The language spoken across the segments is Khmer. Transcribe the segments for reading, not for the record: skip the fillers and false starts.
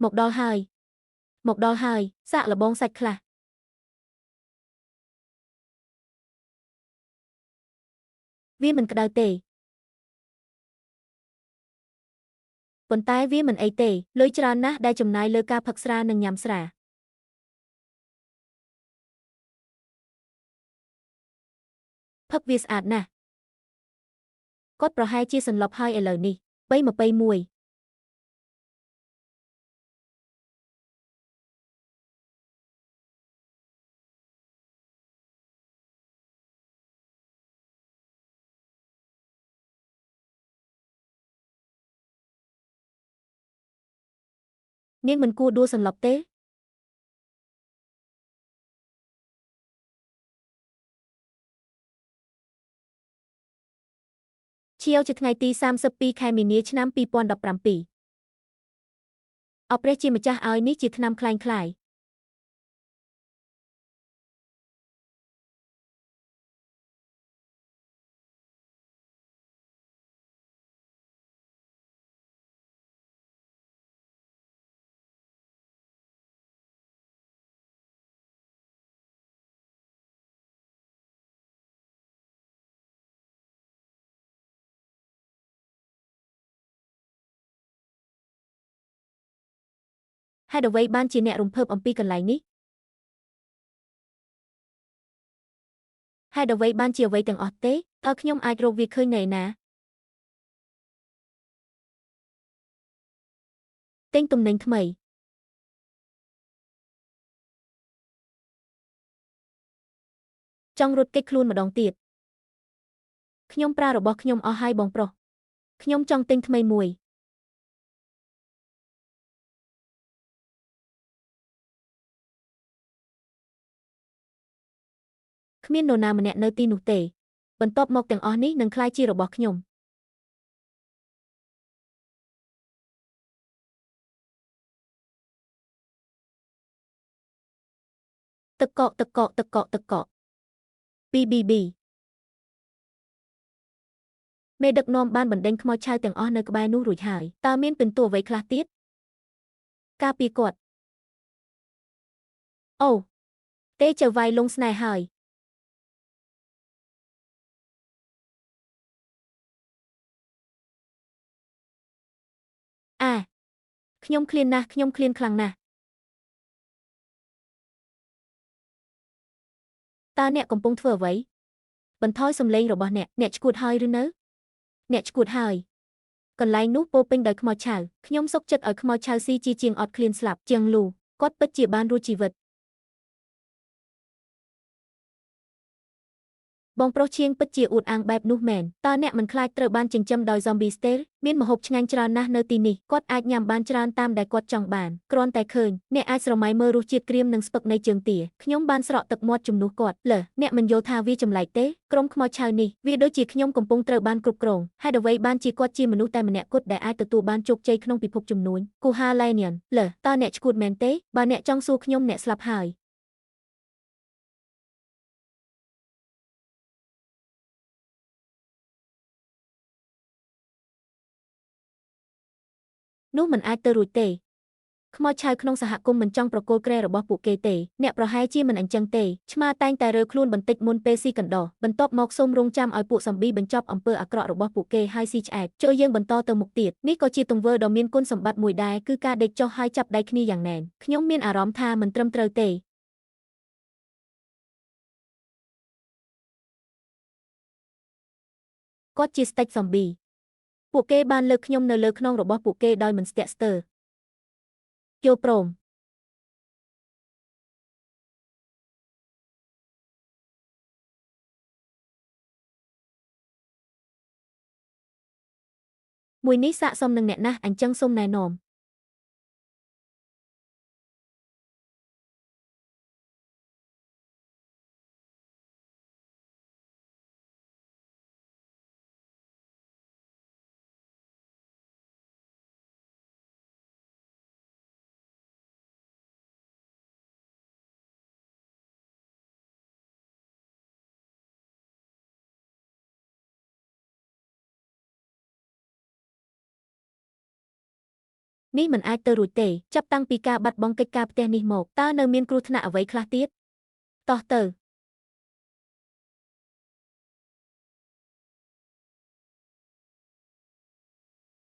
មកដល់ហើយមកដល់ហើយសាកល្បងសាច់ខ្លះវាមិនក្តៅទេប៉ុន្តែវាមិនអីទេលុយច្រើនណាស់ដែលចំណាយលើការផឹកស្រានិងញ៉ាំស្រាផឹកវាស្អាតណាស់គាត់ប្រហែលជាសន្លប់ហើយឥឡូវនេះ3:21នាងមិនគួរដួលសន្លប់ទេឈៀវជាថ្ងៃទី32ខែមីនាឆ្នាំ2017អព្រះជាម្ចាស់ឲ្យនេះជាថ្នាំក្លែងក្លាយហេតុអ្វីបានជាអ្នករំភើបអំពីកន្លែងនេះហេតុអ្វីបានជាអ្វីទាំងអស់ទេតើខ្ញុំអាចរកវាឃើញនៅឯណាទិញទំនិញថ្មីចង់រត់គេចខ្លួនម្ដងទៀតខ្ញុំប្រើរបស់ខ្ញុំអស់ហើយបងប្រុសខ្ញុំចង់ទិញថ្មីមួយគ្មាននរណាម្នាក់នៅទីនោះទេបន្ទាប់មកទាំងអស់នេះនឹងក្លាយជារបស់ខ្ញុំទឹកកកទឹកកកទឹកកកទឹកកក BBB មេដឹកនាំបានបណ្ដេញខ្មោចឆៅទាំងអស់នៅក្បែរនោះរួចហើយតើមានពិន្ទុអ្វីខ្លះទៀតការពារគាត់អូទេចៅវាយលងស្នេហ៍ហើយអាខ្ញុំឃ្លានណាស់ខ្ញុំឃ្លានខ្លាំងណាស់តើអ្នកកំពុងធ្វើអ្វីបន្ថយសំឡេងរបស់អ្នកឈួតហើយឬនៅអ្នកឈួតហើយកន្លែងនោះពោពេញដោយខ្មោចឆៅខ្ញុំសុកចិត្តឲ្យខ្មោចឆៅស៊ីជាងអត់ឃ្លានស្លាប់ជាងលូគាត់ពិតជាបានរួចជីវិតបងប្រុសឈៀងពិតជាអួតអាងបែបនោះមែនតើអ្នកមិនខ្លាចត្រូវបានចិញ្ចឹមដោយ Zombie Stale មានម្ហូបឆ្ងាញ់ច្រើនណាស់នៅទីនេះគាត់អាចញ៉ាំបានច្រើនតាមដែលគាត់ចង់បានគ្រាន់តែឃើញអ្នកអាចស្រមៃមើលរសជាតិក្រៀមនិងស្ពឹកនៃជើងទាខ្ញុំបានស្រក់ទឹកមាត់ជំនួសគាត់អ្នកមិនយល់ថាវាចម្លែកទេក្រុមខ្មោចឆៅនេះវាដូចជាខ្ញុំកំពុងត្រូវបានគ្រប់គ្រងហេតុអ្វីបានជាគាត់ជាមនុស្សតែម្នាក់គត់ដែលអាចទទួលបានជោគជ័យក្នុងពិភពជំនួញគូហាឡេនៀនតើអ្នកឈួតមែនទេបើអ្នកចង់សួរខ្ញុំអ្នកស្លាប់ហើយនោះមិនអាចទៅរួចទេខ្មោចឆៅក្នុងសហគមន៍មិនចង់ប្រគល់គ្រែរបស់ពួកគេទេអ្នកប្រហែលជាមិនអញ្ចឹងទេឆ្មាតែងតែរើខ្លួនបន្តិចមុនពេលស៊ីកណ្ដោះបន្ទាប់មកសូមរងចាំឲ្យពួកសំប៊ីបញ្ចប់អំពើអាក្រក់របស់ពួកគេហើយស៊ីឆ្អែតចូលយើងបន្តទៅមុខទៀតនេះក៏ជាទង្វើដ៏មានគុណសម្បត្តិមួយដែរគឺការដេកចុះហើយចាប់ដៃគ្នាយ៉ាងណែនខ្ញុំមានអារម្មណ៍ថាមិនត្រឹមត្រូវទេគាត់ជាស្តេចសំប៊ីពួកគេបានលើកខ្ញុំនៅលើខ្នងរបស់ពួកគេដោយមិនស្ទាក់ស្ទើរយល់ព្រមមួយនេះស័ក្តិសមនឹងអ្នកណាស់អញ្ចឹងសូមណែនាំ នេះមិនអាចទៅរួចទេចាប់តាំងពីការបាត់បង់កិច្ចការផ្ទះនេះមកតើនៅមានគ្រោះថ្នាក់អ្វីខ្លះទៀតតោះទៅ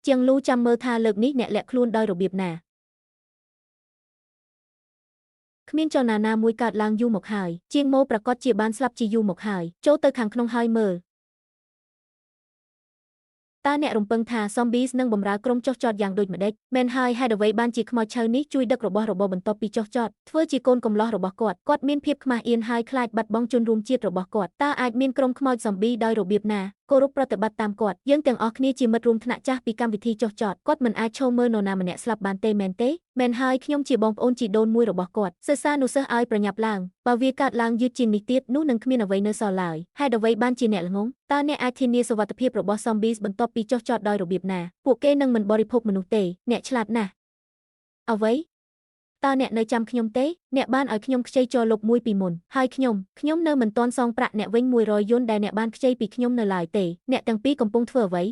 ជាងលូចាំមើលថាលើកនេះអ្នកលាក់ខ្លួនដោយរបៀបណាគ្មានចលនាណាមួយកើតឡើងយូរមកហើយជាងម៉ូប្រកាសជាបានស្លាប់ជាយូរមកហើយចូលទៅខាងក្នុងហើយមើលតើអ្នករំពឹងថា Zombies នឹងបម្រើក្រុមចុះចតយ៉ាងដូចម្តេចមែនហើយហេតុអ្វីបានជាខ្មោចឆៅនេះជួយដឹករបស់របរបន្ទាប់ពីចុះចតធ្វើជាកូនកំលោះរបស់គាត់មានភាពខ្មាស់អៀនហើយខ្លាចបាត់បង់ជនរួមជាតិរបស់គាត់តើអាចមានក្រុមខ្មោច Zombie ដោយរបៀបណាគោរពប្រតិបត្តិតាមគាត់យើងទាំងអស់គ្នាជាមិត្តរួមថ្នាក់ចាស់ពីកម្មវិធីចុះចតគាត់មិនអាចឈរមើលនរណាម្នាក់ស្លាប់បានទេមែនទេមែនហើយខ្ញុំជាបងប្អូនជីដូនមួយរបស់គាត់សិស្សានុសិស្សឲ្យប្រញាប់ឡើងបើវាកើតឡើងយឺតជាងនេះទៀតនោះនឹងគ្មានអ្វីនៅសល់ឡើយហេតុអ្វីបានជាអ្នកល្ងងតើអ្នកអាចធានាសុវត្ថិភាពរបស់ Zombies បន្ទាប់ពីចុះចតដោយរបៀបណាពួកគេនឹងមិនបរិភោគមនុស្សទេអ្នកឆ្លាតណាស់អ្វីតើអ្នកនៅចាំខ្ញុំទេអ្នកបានឲ្យខ្ញុំខ្ចីចរលុបមួយពីមុនហើយខ្ញុំនៅមិនទាន់សងប្រាក់អ្នកវិញ100យួនដែលអ្នកបានខ្ចីពីខ្ញុំនៅឡើយទេអ្នកទាំងពីរកំពុងធ្វើអ្វី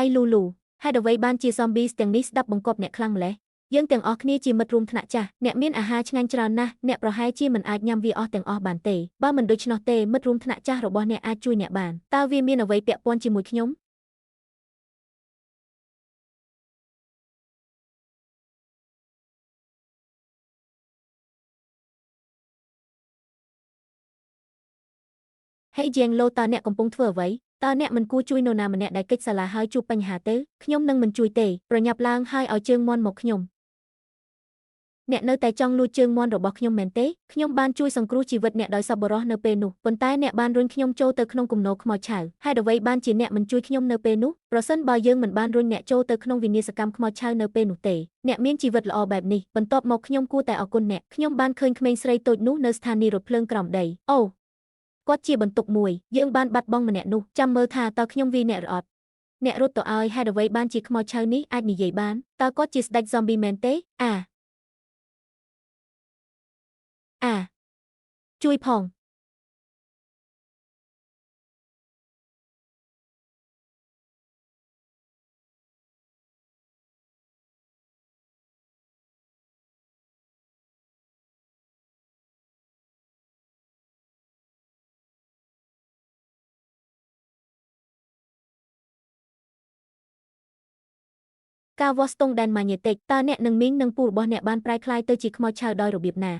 ឯលូលូហេតុអ្វីបានជា Zombies ទាំងនេះស្ដាប់បង្គាប់អ្នកខ្លាំងម្ល៉េះយើងទាំងអស់គ្នាជាមិត្តរួមថ្នាក់ចាស់អ្នកមានអាហារឆ្ងាញ់ច្រើនណាស់អ្នកប្រហែលជាមិនអាចញ៉ាំវាអស់ទាំងអស់បានទេបើមិនដូច្នោះទេមិត្តរួមថ្នាក់ចាស់របស់អ្នកអាចជួយអ្នកបានតើវាមានអ្វីពាក់ព័ន្ធជាមួយខ្ញុំហេជាងឡូតើអ្នកកំពុងធ្វើអ្វីតើអ្នកមិនគួរជួយនរណាម្នាក់ដែលកិច្ចសាលាហើយជួបបញ្ហាទេខ្ញុំនឹងមិនជួយទេប្រញាប់ឡើងហើយឲ្យជើងមាន់មកខ្ញុំអ្នកនៅតែចង់លួចជើងមាន់របស់ខ្ញុំមែនទេខ្ញុំបានជួយសង្គ្រោះជីវិតអ្នកដោយសប្បុរសនៅពេលនោះប៉ុន្តែអ្នកបានរុញខ្ញុំចូលទៅក្នុងគំនរខ្មោចឆៅហេតុអ្វីបានជាអ្នកមិនជួយខ្ញុំនៅពេលនោះប្រសិនបើយើងមិនបានរុញអ្នកចូលទៅក្នុងវិនាសកម្មខ្មោចឆៅនៅពេលនោះទេអ្នកមានជីវិតល្អបែបនេះបន្ទាប់មកខ្ញុំគួរតែអរគុណអ្នកខ្ញុំបានឃើញក្មេងស្រីតូចនោះនៅស្ថានីយ៍រថភ្លើងក្រោមដីអូគាត់ជាបន្ទុកមួយយើងបានបាត់បង់ម្នាក់នោះចាំមើលថាតើខ្ញុំវាយអ្នកឬអត់អ្នករត់ទៅឲ្យហេតុអ្វីបានជាខ្មោចឆៅនេះអាចនិយាយបានតើគាត់ជាស្ដេច zombie មែនទេជួយផងការវាស់ស្ទង់ដែនម៉ាញេទិកតើអ្នកនិងមីងនិងពូរបស់អ្នកបានប្រែក្លាយទៅជាខ្មោចឆៅដោយរបៀបណា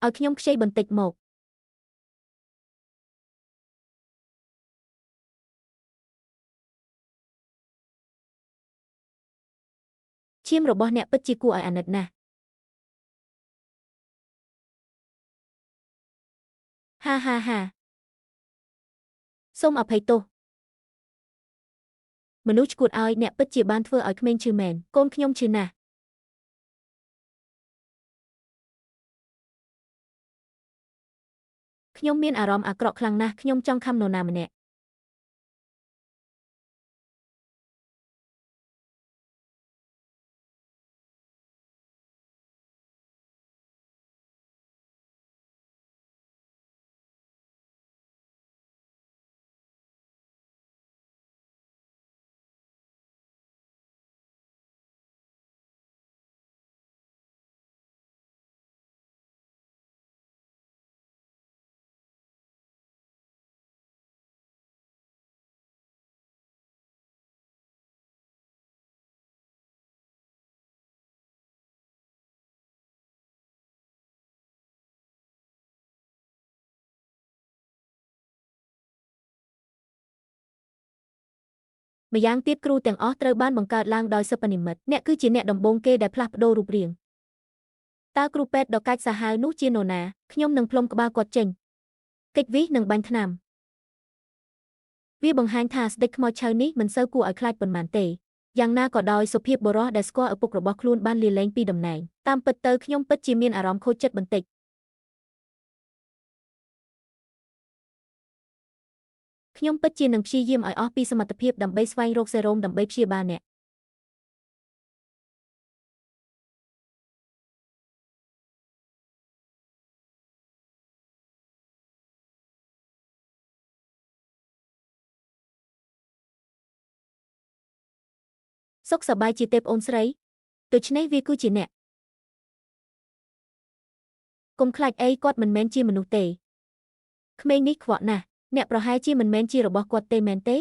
ឲ្យខ្ញុំខ្ចីបន្តិចមកឈាមរបស់អ្នកពិតជាគួរឲ្យអាណិតណាស់ហាសូមអភ័យទោសមនុស្សឈួតឲ្យអ្នកពិតជាបានធ្វើឲ្យក្មេងឈឺមែនកូនខ្ញុំឈឺណាស់ខ្ញុំមានអារម្មណ៍អាក្រក់ខ្លាំងណាស់ខ្ញុំចង់ខំនរណាម្នាក់ម្យ៉ាងទៀតគ្រូទាំងអស់ត្រូវបានបង្កើតឡើងដោយសិប្បនិម្មិតអ្នកគឺជាអ្នកដំបូងគេដែលផ្លាស់ប្ដូររូបរាងតើគ្រូពេទ្យដ៏កាចសាហាវនោះជានរណាខ្ញុំនឹងផ្លុំក្បាលគាត់ចេញកិច្ចវិសនឹងបាញ់ថ្នាំវាបង្ហាញថាស្ដេចខ្មោចឆៅនេះមិនសូវគួរឲ្យខ្លាចប៉ុន្មានទេយ៉ាងណាក៏ដោយសុភាពបុរសដែលស្គាល់ឪពុករបស់ខ្លួនបានលាលែងពីតំណែងតាមពិតទៅខ្ញុំពិតជាមានអារម្មណ៍ខូចចិត្តបន្តិចខ្ញុំពិតជានឹងព្យាយាមឲ្យអស់ពីសមត្ថភាពដើម្បីស្វែងរកសេរ៉ូមដើម្បីព្យាបាលអ្នក សុខសប្បាយជាទេប្អូនស្រីដូច្នេះវាគឺជាអ្នកកុំខ្លាចអីគាត់មិនមែនជាមនុស្សទេក្មេងនេះខ្វក់ណាស់អ្នកប្រហែលជាមិនមែនជារបស់គាត់ទេមែនទេ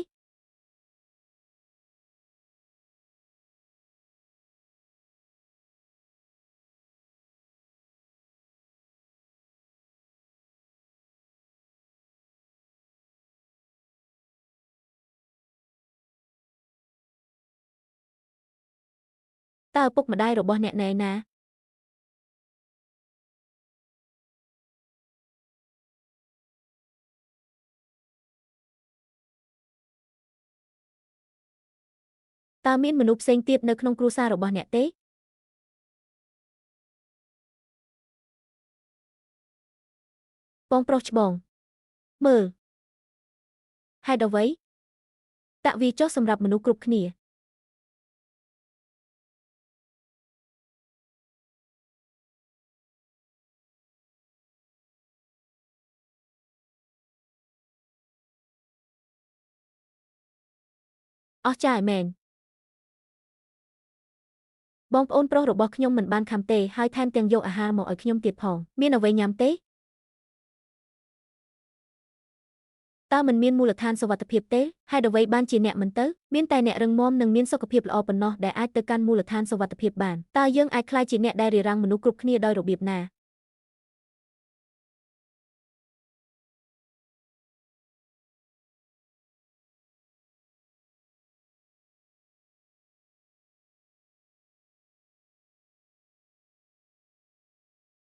តើឪពុកម្ដាយរបស់អ្នកណែណាតើមានមនុស្សផ្សេងទៀតនៅក្នុងគ្រួសាររបស់អ្នកទេបងប្រុសច្បងមើលហេតុអ្វីតាក់វាចុះសម្រាប់មនុស្សគ្រប់គ្នាអស្ចារ្យមែនបងប្អូនប្រុសរបស់ខ្ញុំមិនបានខំទេហើយថែមទាំងយកអាហារមកឲ្យខ្ញុំទៀតផងមានអ្វីញ៉ាំទេតើមិនមានមូលដ្ឋានសុវត្ថិភាពទេហេតុអ្វីបានជាអ្នកមិនទៅមានតែអ្នករឹងមាំនិងមានសុខភាពល្អប៉ុណ្ណោះដែលអាចទៅកាន់មូលដ្ឋានសុវត្ថិភាពបានតើយើងអាចក្លាយជាអ្នកដែលរារាំងមនុស្សគ្រប់គ្នាដោយរបៀបណា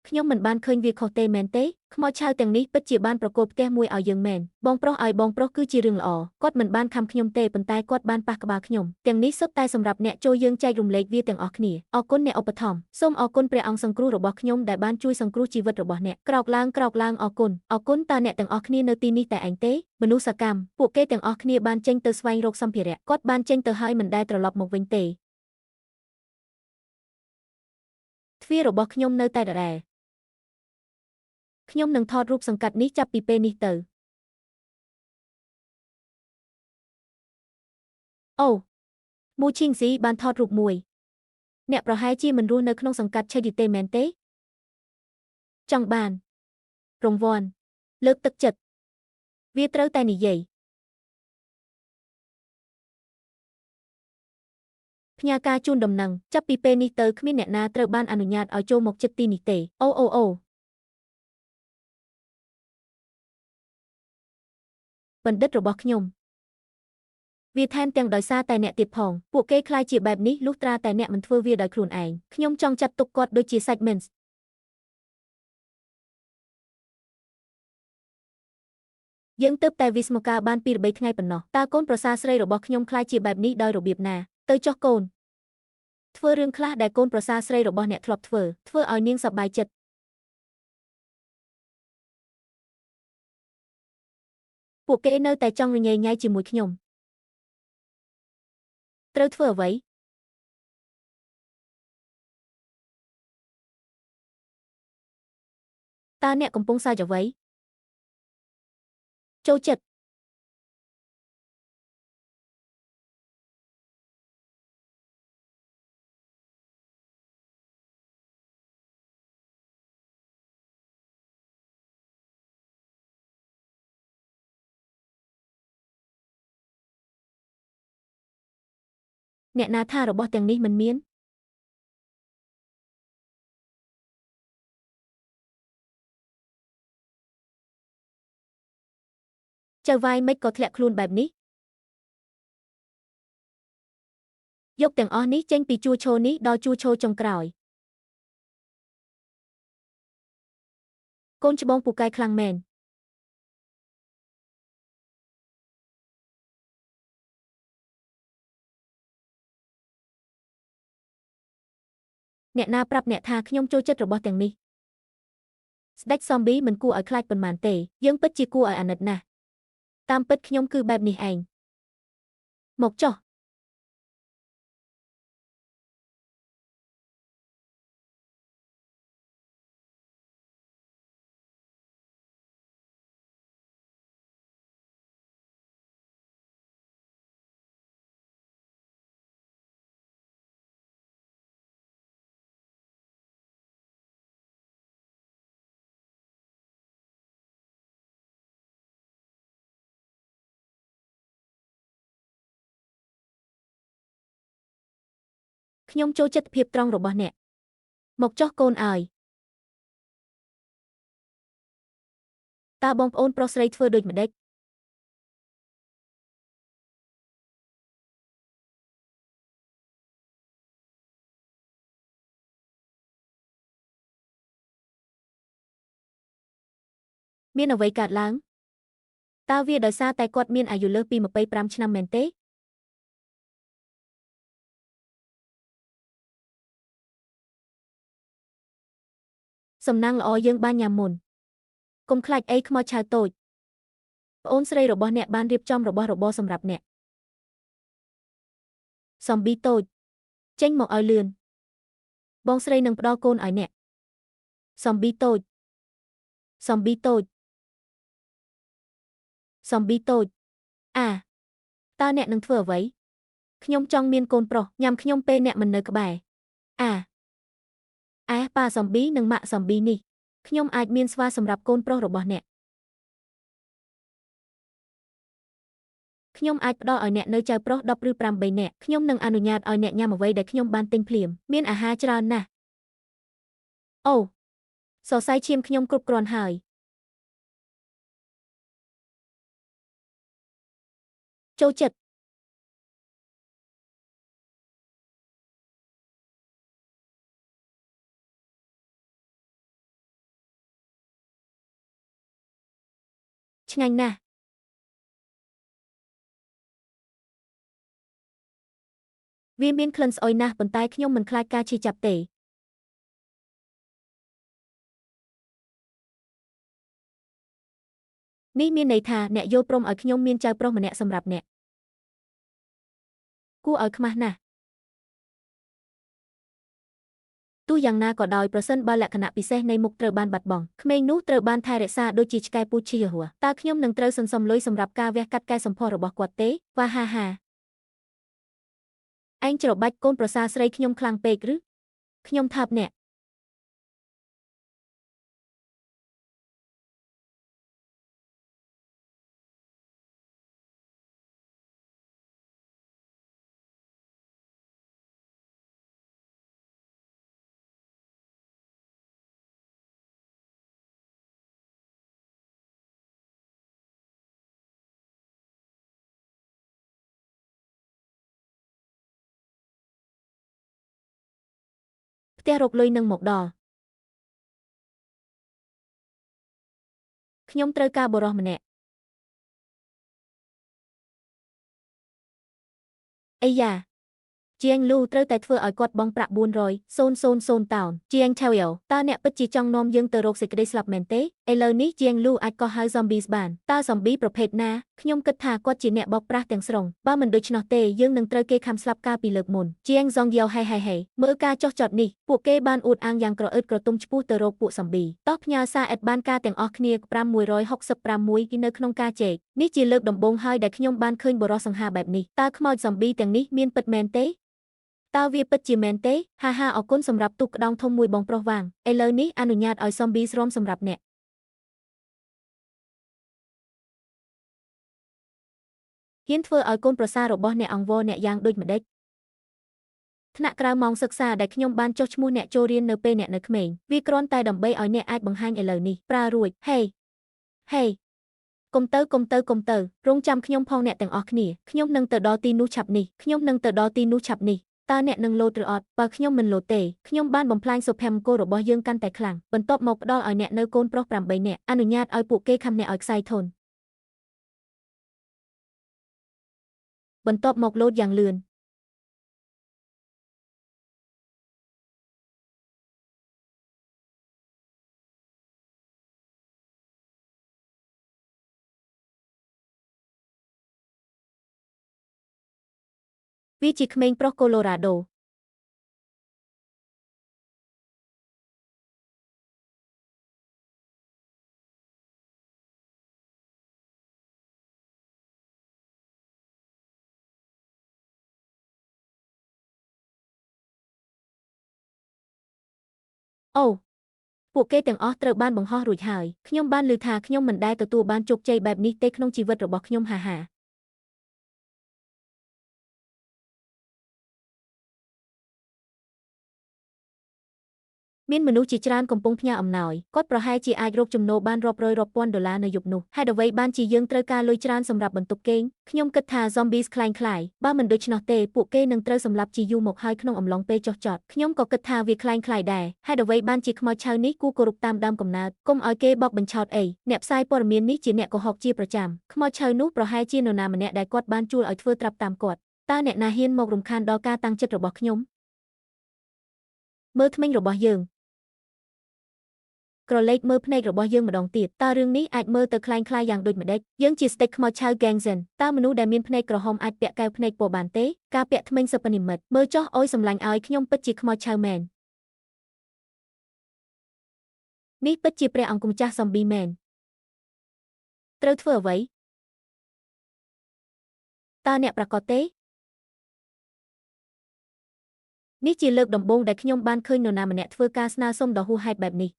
ខ្ញុំមិនបានឃើញវាខុសទេមែនទេខ្មោចឆៅទាំងនេះពិតជាបានប្រកូលផ្ទះមួយឲ្យយើងមែនបងប្រុសឲ្យបងប្រុសគឺជារឿងល្អគាត់មិនបានខំខ្ញុំទេប៉ុន្តែគាត់បានប៉ះក្បាលខ្ញុំទាំងនេះសុទ្ធតែសម្រាប់អ្នកចូលយើងចែករំលែកវាទាំងអស់គ្នាអរគុណអ្នកឧបត្ថម្ភសូមអរគុណព្រះអង្គសង្គ្រោះរបស់ខ្ញុំដែលបានជួយសង្គ្រោះជីវិតរបស់អ្នកក្រោកឡើងអរគុណតើអ្នកទាំងអស់គ្នានៅទីនេះតែឯងទេមនុស្សសកម្មពួកគេទាំងអស់គ្នាបានចេញទៅស្វែងរកសម្ភារៈគាត់បានចេញទៅហើយមិនដែលត្រឡប់មកវិញទេទ្វាររបស់ខ្ញុំនៅតែដដែលខ្ញុំនឹងថតរូបសង្កត់នេះចាប់ពីពេលនេះទៅអូមូឈីងស៊ីបានថតរូបមួយអ្នកប្រហែលជាមិនរស់នៅក្នុងសង្កាត់ឆេឌីទេមែនទេចង់បានរង្វាន់លើកទឹកចិត្តវាត្រូវតែនិយាយផ្ញើការជូនដំណឹងចាប់ពីពេលនេះទៅគ្មានអ្នកណាត្រូវបានអនុញ្ញាតឲ្យចូលមកជិតទីនេះទេអូបណ្ឌិតរបស់ខ្ញុំវាថែមទាំងដោយសារតែអ្នកទៀតផងពួកគេខ្លាចជាបែបនេះលុះត្រាតែអ្នកមិនធ្វើវាដោយខ្លួនឯងខ្ញុំចង់ចាត់ទុកគាត់ដូចជាសាច់មិនយើងទើបតែវិស្មការបានពីរបីថ្ងៃប៉ុណ្ណោះតើកូនប្រសារស្រីរបស់ខ្ញុំខ្លាចជាបែបនេះដោយរបៀបណាទៅចុះកូនធ្វើរឿងខ្លះដែលកូនប្រសារស្រីរបស់អ្នកធ្លាប់ធ្វើឲ្យនាងសប្បាយចិត្តពួកគេនៅតែចង់រញ៉េញ៉ៃជាមួយខ្ញុំត្រូវធ្វើអ្វីតើអ្នកកំពុងសើចអ្វីចូលចិត្តអ្នកណាថារបស់ទាំងនេះមិនមានចៅវាយមិនក៏ធ្លាក់ខ្លួនបែបនេះយកទាំងអស់នេះចេញពីជួរឈរនេះដល់ជួរឈរចុងក្រោយកូនច្បងពូកែខ្លាំងមែនអ្នកណាប្រាប់អ្នកថាខ្ញុំចូលចិត្តរបស់ទាំងនេះស្ដេចសំប៊ីមិនគួរឲ្យខ្លាចប៉ុន្មានទេយើងពិតជាគួរឲ្យអាណិតណាស់តាមពិតខ្ញុំគឺបែបនេះឯងមកចុះ ខ្ញុំចូលចិត្តភាពត្រង់របស់អ្នកមកចោះកូនអើយតើបងប្អូនប្រុសស្រីធ្វើដូចម្ដេចមានអ្វីកើតឡើងតើវាដោយសារតែគាត់មានអាយុលើសពី25ឆ្នាំមែនទេសំណាងល្អយើងបានញ៉ាំមុនកុំខ្លាចអីខ្មោចឆៅតូចប្អូនស្រីរបស់អ្នកបានរៀបចំរបស់របរសម្រាប់អ្នកសំប៊ីតូចចេញមកឲ្យលឿនបងស្រីនឹងផ្ដល់កូនឲ្យអ្នកសំប៊ីតូចសំប៊ីតូចសំប៊ីតូចតើអ្នកនឹងធ្វើអ្វីខ្ញុំចង់មានកូនប្រុសញ៉ាំខ្ញុំពេលអ្នកមិននៅក្បែរប៉ាសំប៊ីនិងម៉ាក់សំប៊ីនេះខ្ញុំអាចមានស្វាសម្រាប់កូនប្រុសរបស់អ្នកខ្ញុំអាចផ្ដល់ឲ្យអ្នកនៅចៅប្រុស10ឬ8នាក់ខ្ញុំនឹងអនុញ្ញាតឲ្យអ្នកញ៉ាំអ្វីដែលខ្ញុំបានទិញភ្លាមមានអាហារច្រើនណាស់អូសរសៃឈាមខ្ញុំគ្រប់គ្រាន់ហើយចូលចិត្តឆ្ងាញ់ណាស់វាមានក្លិនស្អុយណាស់ប៉ុន្តែខ្ញុំមិនខ្លាចការឈឺចាប់ទេនេះមានន័យថាអ្នកយល់ព្រមឲ្យខ្ញុំមានចៅប្រុសម្នាក់សម្រាប់អ្នកគួរឲ្យខ្មាស់ណាស់ទោះយ៉ាងណាក៏ដោយប្រសិនបើលក្ខណៈពិសេសនៃមុខត្រូវបានបាត់បង់ក្មេងនោះត្រូវបានថែរក្សាដូចជាឆ្កែពូឈីហួរតើខ្ញុំនឹងត្រូវសន្សំលុយសម្រាប់ការវះកាត់កែសម្ផស្សរបស់គាត់ទេវ៉ាហាហាឯងច្របាច់កូនប្រសារស្រីខ្ញុំខ្លាំងពេកឬខ្ញុំថាបអ្នកផ្ទះរកលុយនឹងមកដល់ខ្ញុំត្រូវការបរិសម្នាក់អីយ៉ាជាងលូត្រូវតែធ្វើឲ្យគាត់បង់ប្រាក់400,000 តោនជាងឆាវយ៉ូតើអ្នកពិតជាចង់នាំយើងទៅរកសេចក្តីស្លាប់មែនទេឥឡូវនេះជាងលូអាចកោះហៅ zombies បានតើ zombie ប្រភេទណាខ្ញុំគិតថាគាត់ជាអ្នកបោកប្រាស់ទាំងស្រុងបើមិនដូច្នោះទេយើងនឹងត្រូវគេខំស្លាប់កាលពីលើកមុនជាង zong yo ហេមើលការចុះចតនេះពួកគេបានអួតអាងយ៉ាងក្រអឺតក្រទុំឆ្ពោះទៅរកពួក zombie តោះផ្ញើសារអេតបានការទាំងអស់គ្នា566នៅក្នុងការចែកនេះជាលើកដំបូងហើយដែលខ្ញុំបានឃើញបរិសសង្ហាបែបនេះតើខ្មោច zombie ទាំងនេះមានពិតមែនទេតើវាពិតជាមែនទេហាហាអរគុណសម្រាប់ទូកក្តោងធំមួយបងប្រុសវាងឥឡូវនេះអនុញ្ញាតឲ្យ zombies រំសម្រាប់អ្នកហ៊ានធ្វើឲ្យកូនប្រសាររបស់អ្នកអង្វរអ្នកយ៉ាងដូចម្ដេចថ្នាក់ក្រៅម៉ោងសិក្សាដែលខ្ញុំបានចុះឈ្មោះអ្នកចូលរៀននៅពេលអ្នកនៅក្មេងវាគ្រាន់តែដើម្បីឲ្យអ្នកអាចបង្ហាញឥឡូវនេះប្រើរួចហេកុំទៅរងចាំខ្ញុំផងអ្នកទាំងអស់គ្នាខ្ញុំនឹងទៅដល់ទីនោះឆាប់នេះតើអ្នកនឹងលោតឬអត់បើខ្ញុំមិនលោតទេខ្ញុំបានបំផ្លាញសុភមង្គលរបស់យើងកាន់តែខ្លាំងបន្ទាប់មកផ្ដល់ឲ្យអ្នកនៅកូនប្រុស8នាក់អនុញ្ញាតឲ្យពួកគេខំអ្នកឲ្យខ្សែធនបន្ទាប់មកលោតយ៉ាងលឿនវាជាក្មេងប្រុសកូឡូរ៉ាដូអូពួកគេទាំងអស់ត្រូវបានបង្ហោះរួចហើយខ្ញុំបានឮថាខ្ញុំមិនដែលទទួលបានជោគជ័យបែបនេះទេក្នុងជីវិតរបស់ខ្ញុំហាហា មានមនុស្សជាច្រើនកំពុងផ្ញើអំណោយគាត់ប្រហែលជាអាចរកចំណូលបានរាប់រយរាប់ពាន់ដុល្លារនៅយប់នោះហេតុអ្វីបានជាយើងត្រូវការលុយច្រើនសម្រាប់បន្ទប់គេងខ្ញុំគិតថា zombies คล้ายៗបើមិនដូច្នោះទេពួកគេនឹងត្រូវសម្លាប់ជាយូរមកហើយក្នុងអំឡុងពេលចុះចតខ្ញុំក៏គិតថាវាคล้ายៗដែរហេតុអ្វីបានជាខ្មោចឆៅនេះគួរគោរពតាមដើមកំណើតកុំឲ្យគេបោកបញ្ឆោតអីអ្នកផ្សាយព័ត៌មាននេះជាអ្នកកុហកជាប្រចាំខ្មោចឆៅនោះប្រហែលជានរណាម្នាក់ដែលគាត់បានជួលឲ្យធ្វើត្រាប់តាមគាត់តើអ្នកណាហ៊ានមករំខានដល់ការតាំងចិត្តរបស់ខ្ញុំមើលធ្មេញរបស់យើងក្រឡេកមើលភ្នែករបស់យើងម្ដងទៀតតើរឿងនេះអាចមើលទៅคล้ายៗយ៉ាងដូចម្ដេចយើងជាស្តេចខ្មោចឆៅ Gangzen តើមនុស្សដែលមានភ្នែកក្រហមអាចពាក់កែវភ្នែកពណ៌បានទេការពាក់ធ្មេញសិប្បនិម្មិតមើលចុះអុយសម្លាញ់ឲ្យខ្ញុំពិតជាខ្មោចឆៅមែននេះពិតជាព្រះអង្គម្ចាស់ zombie មែនត្រូវធ្វើអ្វីតើអ្នកប្រកាសទេនេះជាលើកដំបូងដែលខ្ញុំបានឃើញនរណាម្នាក់ធ្វើការស្នើសុំដ៏ហួសហេតុបែបនេះ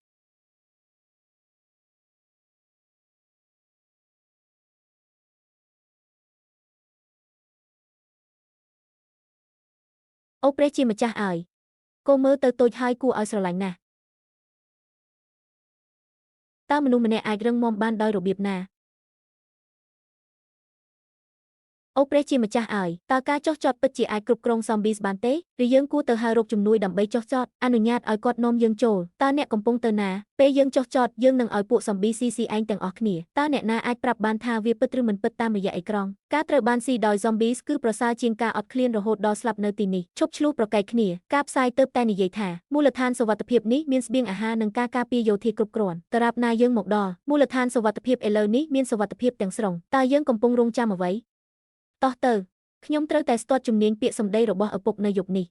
អូព្រះជាម្ចាស់អើយគោមើលទៅតូចហើយគួរឲ្យស្រឡាញ់ណាស់តើមនុស្សម្នាក់អាចរឹងមាំបានដោយរបៀបណាអូព្រះជាម្ចាស់អើយតើការចុះចតពិតជាអាចគ្រប់គ្រង zombies បានទេឬយើងគួរទៅហៅរកជំនួយដើម្បីចុះចតអនុញ្ញាតឲ្យគាត់នាំយើងចូលតើអ្នកកំពុងទៅណាពេលយើងចុះចតយើងនឹងឲ្យពួក zombie ស៊ីឯងទាំងអស់គ្នាតើអ្នកណាអាចប្រាប់បានថាវាពិតឬមិនពិតតាមរយៈអេក្រង់ការត្រូវបានស៊ីដោយ zombies គឺប្រសើរជាងការអត់ឃ្លានរហូតដល់ស្លាប់នៅទីនេះឈប់ឆ្លោះប្រកែកគ្នាការផ្សាយទៅតែនិយាយថាមូលដ្ឋានសុវត្ថិភាពនេះមានស្បៀងអាហារនិងការការពារយោធាគ្រប់គ្រាន់តារាបណាយើងមកដល់មូលដ្ឋានសុវត្ថិភាពឥឡូវនេះមានសុវត្ថិភាពទាំងស្រុងតើយើងកំពុងរងចាំអ្វីតោះទៅខ្ញុំត្រូវតែស្ទាត់ជំនាញពាក្យសម្ដីរបស់ឪពុកនៅយប់នេះ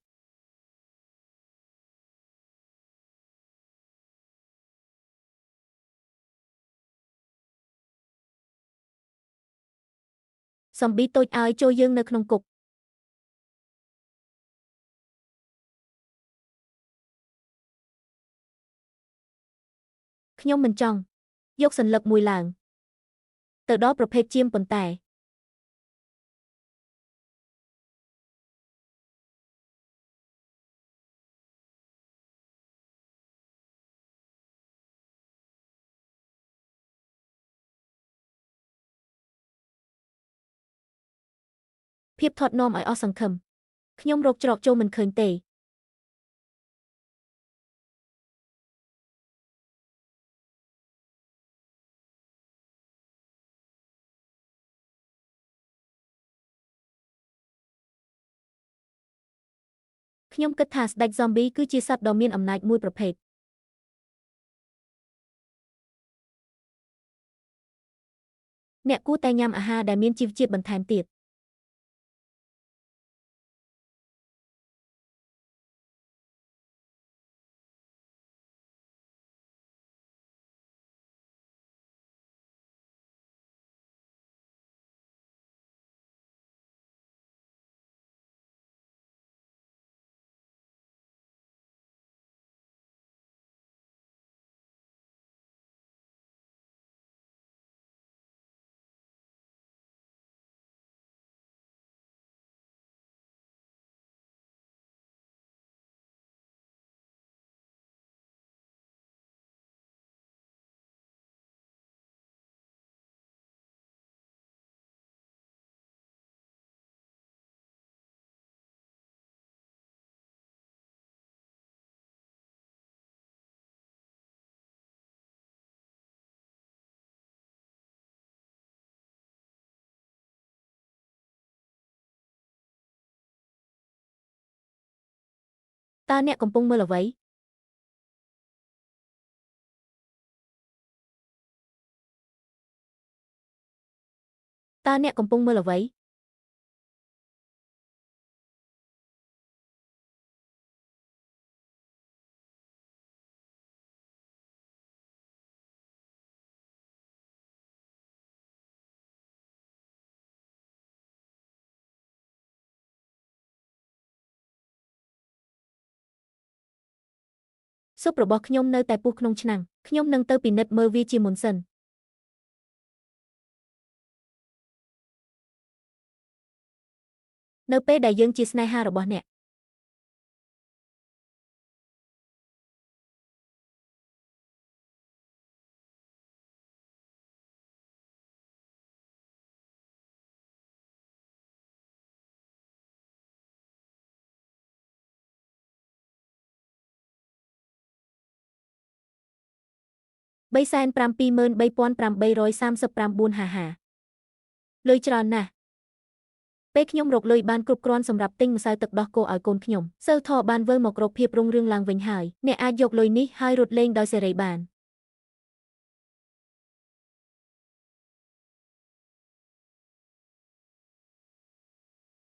សំប៊ីតូចឲ្យចូលយើងនៅក្នុងគុកខ្ញុំមិនចង់យកសន្លឹកមួយឡើងទៅដល់ប្រភេទជាមប៉ុន្តែភាពថត់នាំឲ្យអស់សង្ឃឹមខ្ញុំរកច្រកចូលមិនឃើញទេខ្ញុំគិតថាស្ដេច zombie គឺជាសត្វដ៏មានអំណាចមួយប្រភេទអ្នកគួរតែញ៉ាំអាហារដែលមានជីវជាតិបន្ថែមទៀតតើអ្នកកំពុងមើលអ្វីតើអ្នកកំពុងមើលអ្វីស៊ុបរបស់ខ្ញុំនៅតែពុះក្នុងឆ្នាំងខ្ញុំនឹងទៅពិនិត្យមើលវាជាមុនសិននៅពេលដែលយើងជាស្នេហារបស់អ្នក 3,738,839 ហាលុយច្រើនណាស់ពេលខ្ញុំរកលុយបានគ្រប់គ្រាន់សម្រាប់ទិញម្សៅទឹកដោះគោឲ្យកូនខ្ញុំសើថបានវិលមករកភាពរុងរឿងឡើងវិញហើយអ្នកអាចយកលុយនេះហើយរត់លេងដោយសេរីបាន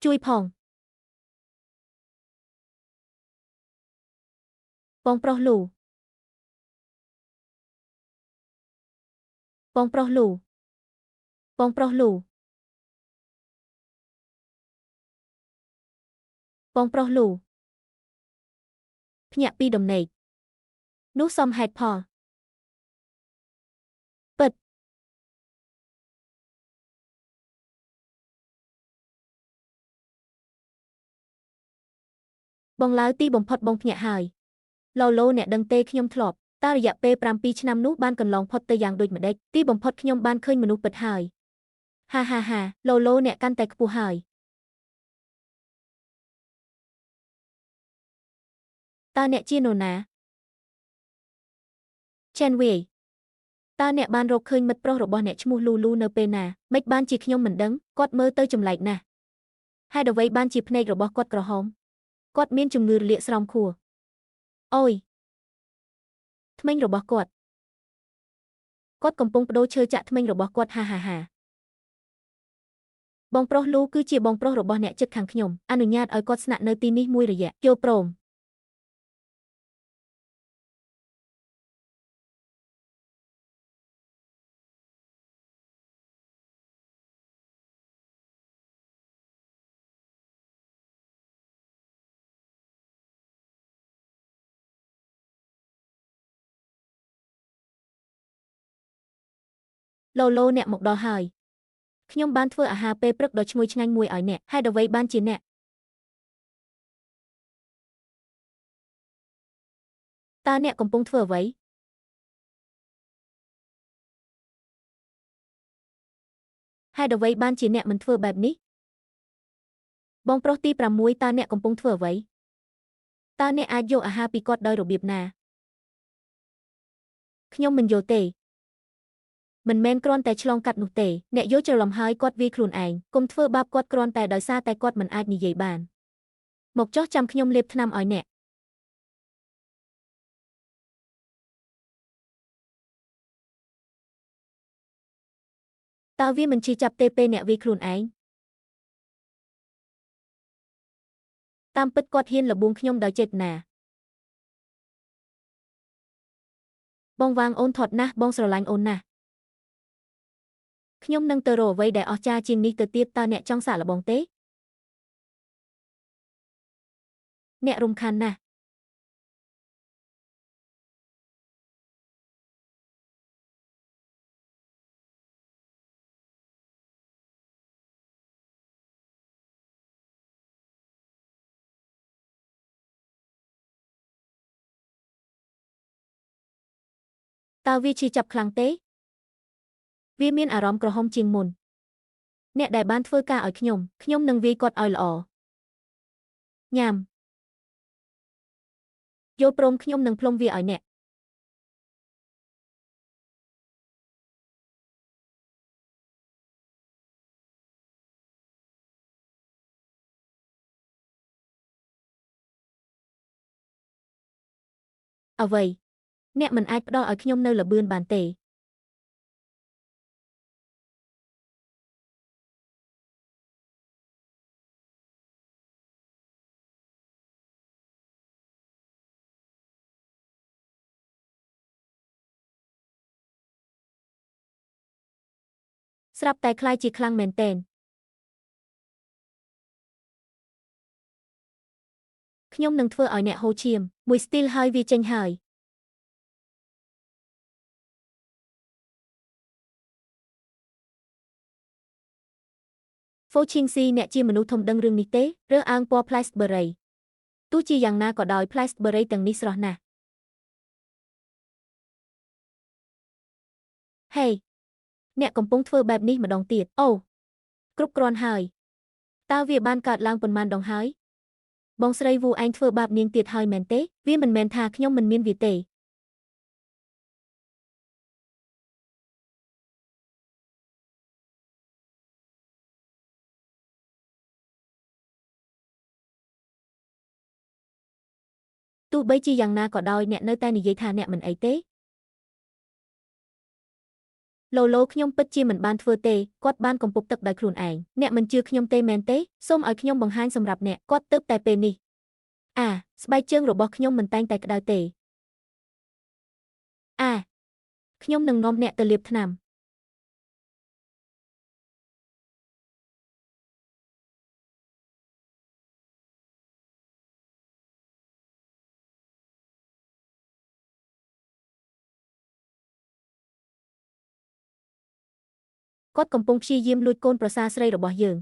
ជួយផងបងប្រុសលូបងប្រុសលូបងប្រុសលូបងប្រុសលូភ្ញាក់ពីដំណេកនោះសមហេតុផលពិតបងឡើយទីបំផុតបងភ្ញាក់ហើយឡូឡូអ្នកដឹងទេខ្ញុំធ្លាប់តើរយៈពេល7 ឆ្នាំនោះបានកន្លងផុតទៅយ៉ាងដូចម្ដេចទីបំផុតខ្ញុំបានឃើញមនុស្សពិតហើយហាឡូឡូអ្នកកាន់តែខ្ពស់ហើយតើអ្នកជានរណាឆេនវីតើអ្នកបានរកឃើញមិត្តប្រុសរបស់អ្នកឈ្មោះលូលូនៅពេលណាម៉េចបានជាខ្ញុំមិនដឹងគាត់មើលទៅចម្លែកណាស់ហេតុអ្វីបានជាភ្នែករបស់គាត់ក្រហមគាត់មានជំងឺរលាកស្រោមខួរអូយធ្មេញរបស់គាត់កំពុងបដូរឈើចាក់ធ្មេញរបស់គាត់ហាបងប្រុសលូគឺជាបងប្រុសរបស់អ្នកជិតខាងខ្ញុំអនុញ្ញាតឲ្យគាត់ស្នាក់នៅទីនេះមួយរយៈយល់ព្រមឡូឡូអ្នកមកដល់ហើយខ្ញុំបានធ្វើអាហារពេលព្រឹកដ៏ឈ្ងុយឆ្ងាញ់មួយឲ្យអ្នកហេតុអ្វីបានជាអ្នកតើអ្នកកំពុងធ្វើអ្វីហេតុអ្វីបានជាអ្នកមិនធ្វើបែបនេះបងប្រុសទី6តើអ្នកកំពុងធ្វើអ្វីតើអ្នកអាចយកអាហារពីគាត់ដោយរបៀបណាខ្ញុំមិនយល់ទេមិនមែនគ្រាន់តែឆ្លងកាត់នោះទេអ្នកយល់ច្រឡំហើយគាត់វាយខ្លួនឯងកុំធ្វើបាបគាត់គ្រាន់តែដោយសារតែគាត់មិនអាចនិយាយបានមកចុះចាំខ្ញុំលាបថ្នាំឲ្យអ្នកតើវាមិនឈឺចាប់ទេពេលអ្នកវាយខ្លួនឯងតាមពិតគាត់ហ៊ានលបួងខ្ញុំដោយចេតនាបងវ៉ាងអូនថត់ណាស់បងស្រឡាញ់អូនណាស់ខ្ញុំនឹងទៅរកអ្វីដែលអស្ចារ្យជាងនេះទៅទៀតតើអ្នកចង់សាកល្បងទេអ្នករំខានណាស់តើវាឈឺចាប់ខ្លាំងទេវាមានអារម្មណ៍ក្រហមជាងមុនអ្នកដែលបានធ្វើការឲ្យខ្ញុំនឹងវាយគាត់ឲ្យល្អញ៉ាំយល់ព្រមខ្ញុំនឹងផ្លុំវាឲ្យអ្នកអ្វីអ្នកមិនអាចផ្ដល់ឲ្យខ្ញុំនៅល្បឿនបានទេស្រាប់តែខ្លាយជាខ្លាំងមែនទែនខ្ញុំនឹងធ្វើឲ្យអ្នកហូរឈាមមួយស្ទីលហើយវាចេញហើយហ្វូឈីងស៊ីអ្នកជាមនុស្សធំដឹងរឿងនេះទេរើសអើងពណ៌ផ្លែស្ប៊ឺរីទោះជាយ៉ាងណាក៏ដោយផ្លែស្ប៊ឺរីទាំងនេះស្រស់ណាស់ហេអ្នកកំពុងធ្វើបែបនេះម្ដងទៀតអូគ្រប់គ្រាន់ហើយតើវាបានកើតឡើងប៉ុន្មានដងហើយបងស្រីវូឯងធ្វើបាបនាងទៀតហើយមែនទេវាមិនមែនថាខ្ញុំមិនមានវាទេ ទោះបីជាយ៉ាងណាក៏ដោយអ្នកនៅតែនិយាយថាអ្នកមិនអីទេឡូខ្ញុំពិតជាមិនបានធ្វើទេគាត់បានកំពុកទឹកដោយខ្លួនឯងអ្នកមិនជឿខ្ញុំទេមែនទេសូមឲ្យខ្ញុំបង្ហាញសម្រាប់អ្នកគាត់ទើបតែពេលនេះស្បែកជើងរបស់ខ្ញុំមិនតែងតែក្តៅទេខ្ញុំនឹងនាំអ្នកទៅលាបថ្នាំគាត់កំពុងព្យាយាមលួចកូនប្រសារស្រីរបស់យើង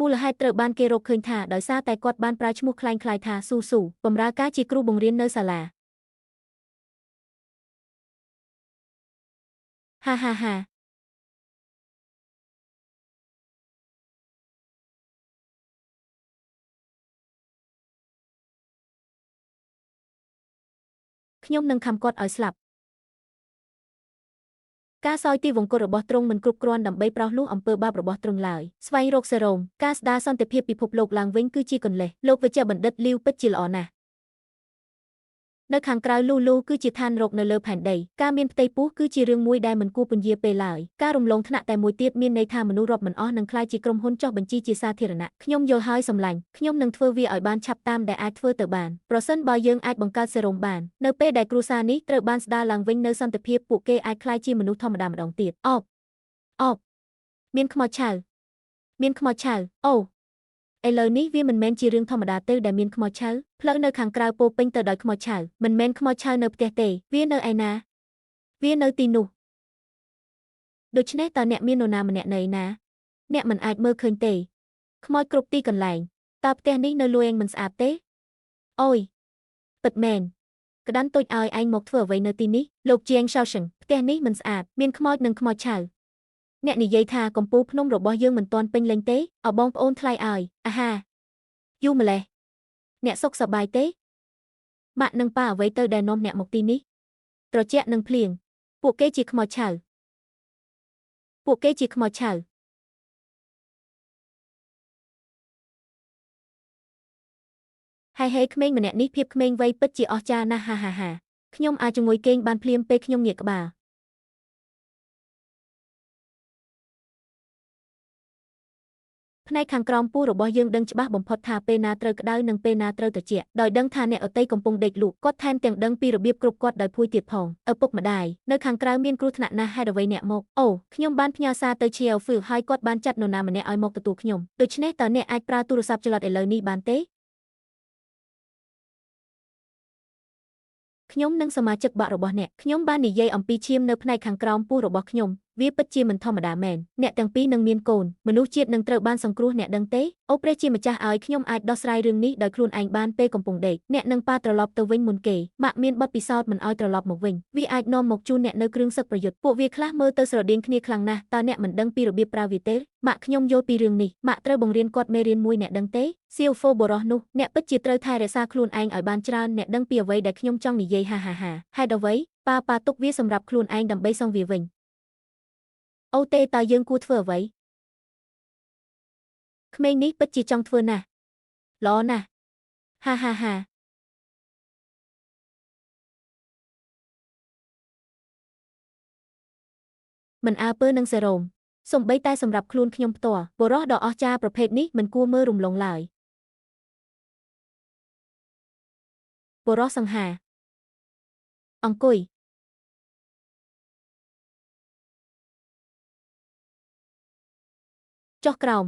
មូលហេតុត្រូវបានគេរកឃើញថាដោយសារតែគាត់បានប្រើឈ្មោះក្លែងក្លាយថាស៊ូបម្រើការជាគ្រូបង្រៀននៅសាលាហាខ្ញុំនឹងខំគាត់ឲ្យស្លាប់ការសោយទីវង្គតរបស់ទ្រង់មិនគ្រប់គ្រាន់ដើម្បីប្រោសលួសអំពើបាបរបស់ទ្រង់ឡើយស្វែងរកសេរ៉ូមការស្ដារសន្តិភាពពិភពលោកឡើងវិញគឺជាគន្លឹះលោកវេជ្ជបណ្ឌិតលីវពិតជាល្អណាស់នៅខាងក្រៅលូគឺជាឋានរកនៅលើផែនដីការមានផ្ទៃពោះគឺជារឿងមួយដែលមិនគួរពន្យាពេលឡើយការរំលងថ្នាក់តែមួយទៀតមានន័យថាមនុស្សរាប់មិនអស់នឹងក្លាយជាក្រុមហ៊ុនចុះបញ្ជីជាសាធារណៈខ្ញុំយល់ហើយសម្លាញ់ខ្ញុំនឹងធ្វើវាឲ្យបានឆាប់តាមដែលអាចធ្វើទៅបានប្រសិនបើយើងអាចបង្កើតសេរ៉ូមបាននៅពេលដែលគ្រួសារនេះត្រូវបានស្ដារឡើងវិញនៅសន្តិភាពពួកគេអាចក្លាយជាមនុស្សធម្មតាម្ដងទៀតអបមានខ្មោចឆៅអូឥឡូវនេះវាមិនមែនជារឿងធម្មតាទេដែលមានខ្មោចឆៅផ្លូវនៅខាងក្រៅពោពេញទៅដោយខ្មោចឆៅមិនមែនខ្មោចឆៅនៅផ្ទះទេវានៅឯណាវានៅទីនោះដូច្នេះតើអ្នកមាននរណាម្នាក់នៅឯណាអ្នកមិនអាចមើលឃើញទេខ្មោចគ្រប់ទីកន្លែងតើផ្ទះនេះនៅលួយឯងមិនស្អាតទេអូយពិតមែនក្តាន់តូចឲ្យឯងមកធ្វើអ្វីនៅទីនេះលោកជាងឆៅសិនផ្ទះនេះមិនស្អាតមានខ្មោចនិងខ្មោចឆៅអ្នកនិយាយថាកំពូលភ្នំរបស់យើងមិនទាន់ពេញលេញទេឲ្យបងប្អូនថ្លៃឲ្យយូរម្លេះអ្នកសុខសប្បាយទេម៉ាក់និងប៉ាអ្វីទៅដែលនាំអ្នកមកទីនេះត្រជាក់និងភ្លៀងពួកគេជាខ្មោចឆៅហើយក្មេងម្នាក់នេះភាពក្មេងវ័យពិតជាអស្ចារ្យណាស់ហាខ្ញុំអាចជំងុយគេងបានភ្លាមពេលខ្ញុំងាកក្បាលផ្នែកខាងក្រោមពោះរបស់យើងដឹងច្បាស់បំផុតថាពេលណាត្រូវក្តៅនិងពេលណាត្រូវត្រជាក់ដោយដឹងថាអ្នកអតីតកំពុងដេកលក់គាត់ថែមទាំងដឹងពីរបៀបគ្រប់គាត់ដោយភួយទៀតផងឪពុកម្ដាយនៅខាងក្រៅមានគ្រោះថ្នាក់ណាស់ហេតុអ្វីអ្នកមកអូខ្ញុំបានផ្ញើសារទៅជាអ៊ូហ្វឺហើយគាត់បានចាត់នរណាម្នាក់ឲ្យមកទទួលខ្ញុំដូច្នេះតើអ្នកអាចប្រើទូរស័ព្ទចល័តឥឡូវនេះបានទេខ្ញុំនិងសមាជិកបករបស់អ្នកខ្ញុំបាននិយាយអំពីឈាមនៅផ្នែកខាងក្រោមពោះរបស់ខ្ញុំវាពិតជាមិនធម្មតាមែនអ្នកទាំងពីរនឹងមានកូនមនុស្សជាតិនឹងត្រូវបានសង្គ្រោះអ្នកដឹងទេអូព្រះជាម្ចាស់ឲ្យខ្ញុំអាចដោះស្រាយរឿងនេះដោយខ្លួនឯងបានពេលកំពុងដេកអ្នកនឹងប៉ាត្រឡប់ទៅវិញមុនគេម៉ាក់មានបទពិសោធន៍មិនឲ្យត្រឡប់មកវិញវាអាចនាំមកជូនអ្នកនៅគ្រឿងសឹកប្រយុទ្ធពួកវាខ្លះមើលទៅស្រដៀងគ្នាខ្លាំងណាស់តើអ្នកមិនដឹងពីរបៀបប្រើវាទេម៉ាក់ខ្ញុំយល់ពីរឿងនេះម៉ាក់ត្រូវបង្រៀនគាត់មេរៀនមួយអ្នកដឹងទេសៀវហ្វូបរោះនោះអ្នកពិតជាត្រូវថែរក្សាខ្លួនឯងឲ្យបានច្រើនអ្នកដឹងពីអ្វីដែលខ្ញុំចង់និយាយហាហេតុអ្វីប៉ាទុកវាសម្រាប់ខ្លួនឯងដើម្បីសងវាវិញអូទេតើយើងគួរធ្វើអ្វីក្មេងនេះពិតជាចង់ធ្វើណាស់ល្អណាស់ហាមិនអើពើនឹងសេរ៉ូមសំបីតែសម្រាប់ខ្លួនខ្ញុំផ្ទាល់បុរសដ៏អស្ចារ្យប្រភេទនេះមិនគួរមើលរំលងឡើយបុរសសង្ហាអង្គុយចុះក្រោម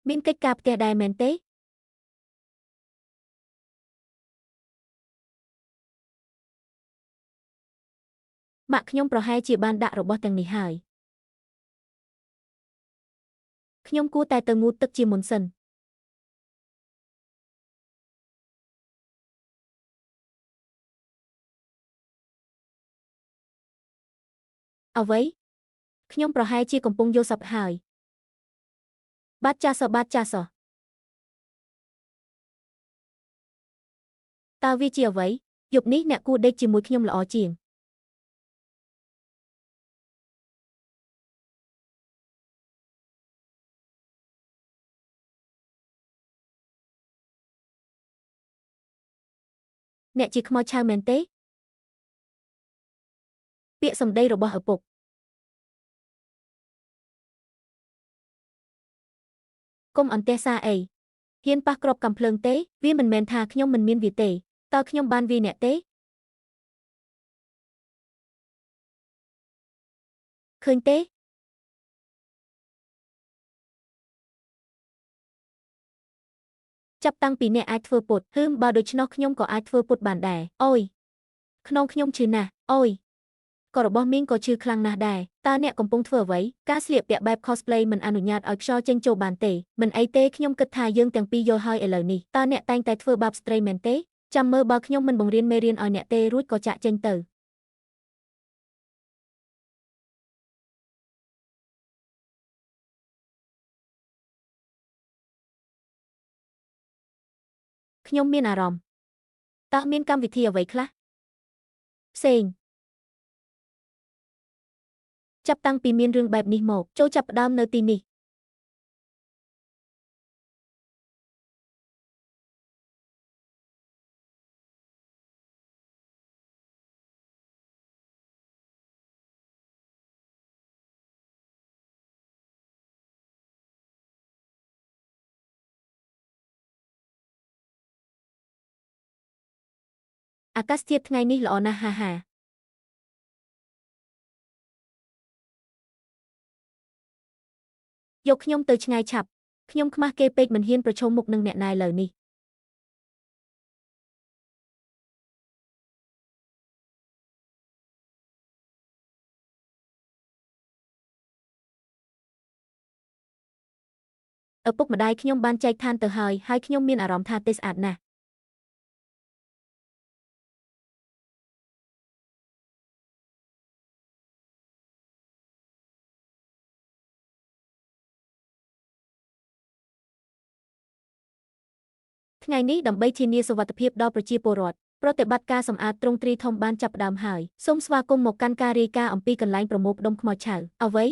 មានកិច្ចការផ្ទះដែរមែនទេម៉ាក់ខ្ញុំប្រហែលជាបានដាក់របស់ទាំងនេះហើយខ្ញុំគួរតែទៅងូតទឹកជាមុនសិន អ្វីខ្ញុំប្រហែលជាកំពុងយល់សប្តិហើយបាត់ចាសបាត់ចាសតើវាជាអ្វីយប់នេះអ្នកគួរដេកជាមួយខ្ញុំល្អជាងអ្នកជាខ្មោចឆៅមែនទេពាក្យសម្ដីរបស់ឪពុកកុំអន្ទះសារអីហ៊ានប៉ះគ្រាប់កាំភ្លើងទេវាមិនមែនថាខ្ញុំមិនមានវាទេតើខ្ញុំបានវាអ្នកទេឃើញទេចាប់តាំងពីអ្នកអាចធ្វើពុតបើដូច្នោះខ្ញុំក៏អាចធ្វើពុតបានដែរអូយខ្នងខ្ញុំឈឺណាស់អូយក៏របស់មីងក៏ឈឺខ្លាំងណាស់ដែរតើអ្នកកំពុងធ្វើអ្វីការស្លៀកពាក់បែប cosplay មិនអនុញ្ញាតឲ្យខ្យល់ចេញចូលបានទេមិនអីទេខ្ញុំគិតថាយើងទាំងពីរយល់ហើយឥឡូវនេះតើអ្នកតែងតែធ្វើបាបស្ត្រីមែនទេចាំមើលបើខ្ញុំមិនបង្រៀនមេរៀនឲ្យអ្នកទេរួចក៏ចាក់ចេញទៅខ្ញុំមានអារម្មណ៍តើមានកម្មវិធីអ្វីខ្លះផ្សេងចាប់តាំងពីមានរឿងបែបនេះមកចូលចាប់ផ្ដើមនៅទីនេះអាកាសធាតុថ្ងៃនេះល្អណាស់ហាហាយកខ្ញុំទៅឆ្ងាយឆាប់ខ្ញុំខ្មាស់គេពេកមិនហ៊ានប្រឈមមុខនឹងអ្នកណាឥឡូវនេះឪពុកម្ដាយខ្ញុំបានចែកឋានទៅហើយខ្ញុំមានអារម្មណ៍ថាទេស្អាតណាស់ថ្ងៃនេះដើម្បីធានាសុវត្ថិភាពដល់ប្រជាពលរដ្ឋប្រតិបត្តិការសម្អាតទ្រង់ទ្រីធំបានចាប់ផ្ដើមហើយសូមស្វាគមន៍មកកាន់ការរាយការណ៍អំពីកន្លែងប្រមូលផ្ដុំខ្មោចឆៅអ្វី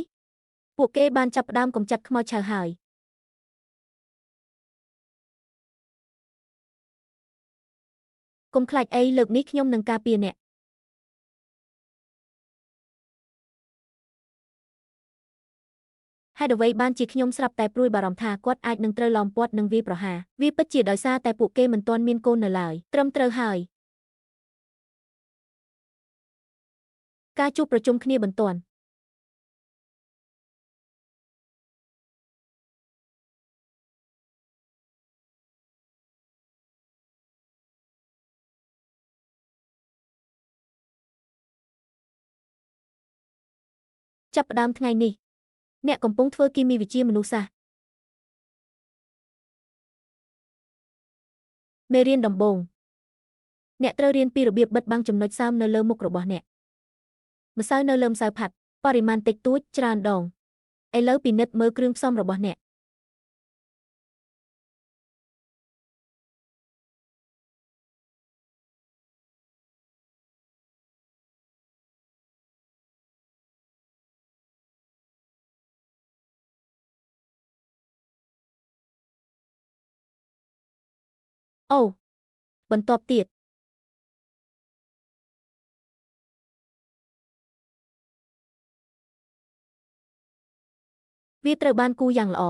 ពួកគេបានចាប់ផ្ដើមកម្ចាត់ខ្មោចឆៅហើយកុំខ្លាចអីលើកនេះខ្ញុំនឹងការពារអ្នកហេតុអ្វីបានជាខ្ញុំស្រាប់តែព្រួយបារម្ភថាគាត់អាចនឹងត្រូវឡោមព័ទ្ធនិងវាយប្រហារវាពិតជាដោយសារតែពួកគេមិនទាន់មានកូននៅឡើយត្រឹមត្រូវហើយការជួបប្រជុំគ្នាបន្ទាន់ចាប់ផ្ដើមថ្ងៃនេះអ្នកកំពុងធ្វើគីមីវិទ្យាមនុស្សសាស្ត្រមេរៀនដំបូងអ្នកត្រូវរៀនពីរបៀបបិទបាំងចំណុចសើមនៅលើមុខរបស់អ្នកម្សៅនៅលើម្សៅផាត់បរិមាណតិចតួចច្រើនដងឥឡូវពិនិត្យមើលគ្រឿងផ្សំរបស់អ្នកអូបន្ទាប់ទៀតវាត្រូវបានគូយ៉ាងល្អ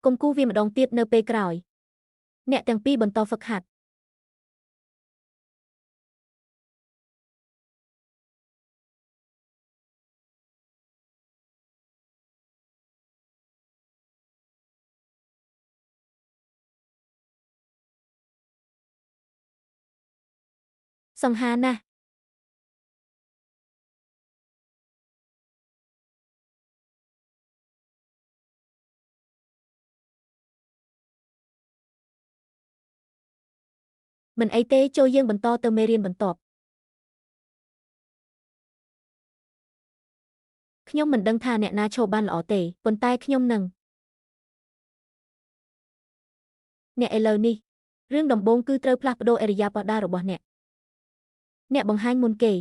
កុំគូវាម្ដងទៀតនៅពេលក្រោយអ្នកទាំងពីរបន្តហ្វឹកហាត់សង្ហាណាស់មិនអីទេចូលយើងបន្តទៅមេរៀនបន្ទាប់ ខ្ញុំមិនដឹងថាអ្នកណាឈរបានល្អទេប៉ុន្តែខ្ញុំនឹងអ្នកឥឡូវនេះរឿងដំបូងគឺត្រូវផ្លាស់ប្ដូរឥរិយាបថរបស់អ្នកបង្ហាញមុនគេ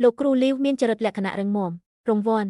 លោកគ្រូលីវមានចរិតលក្ខណៈរឹងមាំរង្វាន់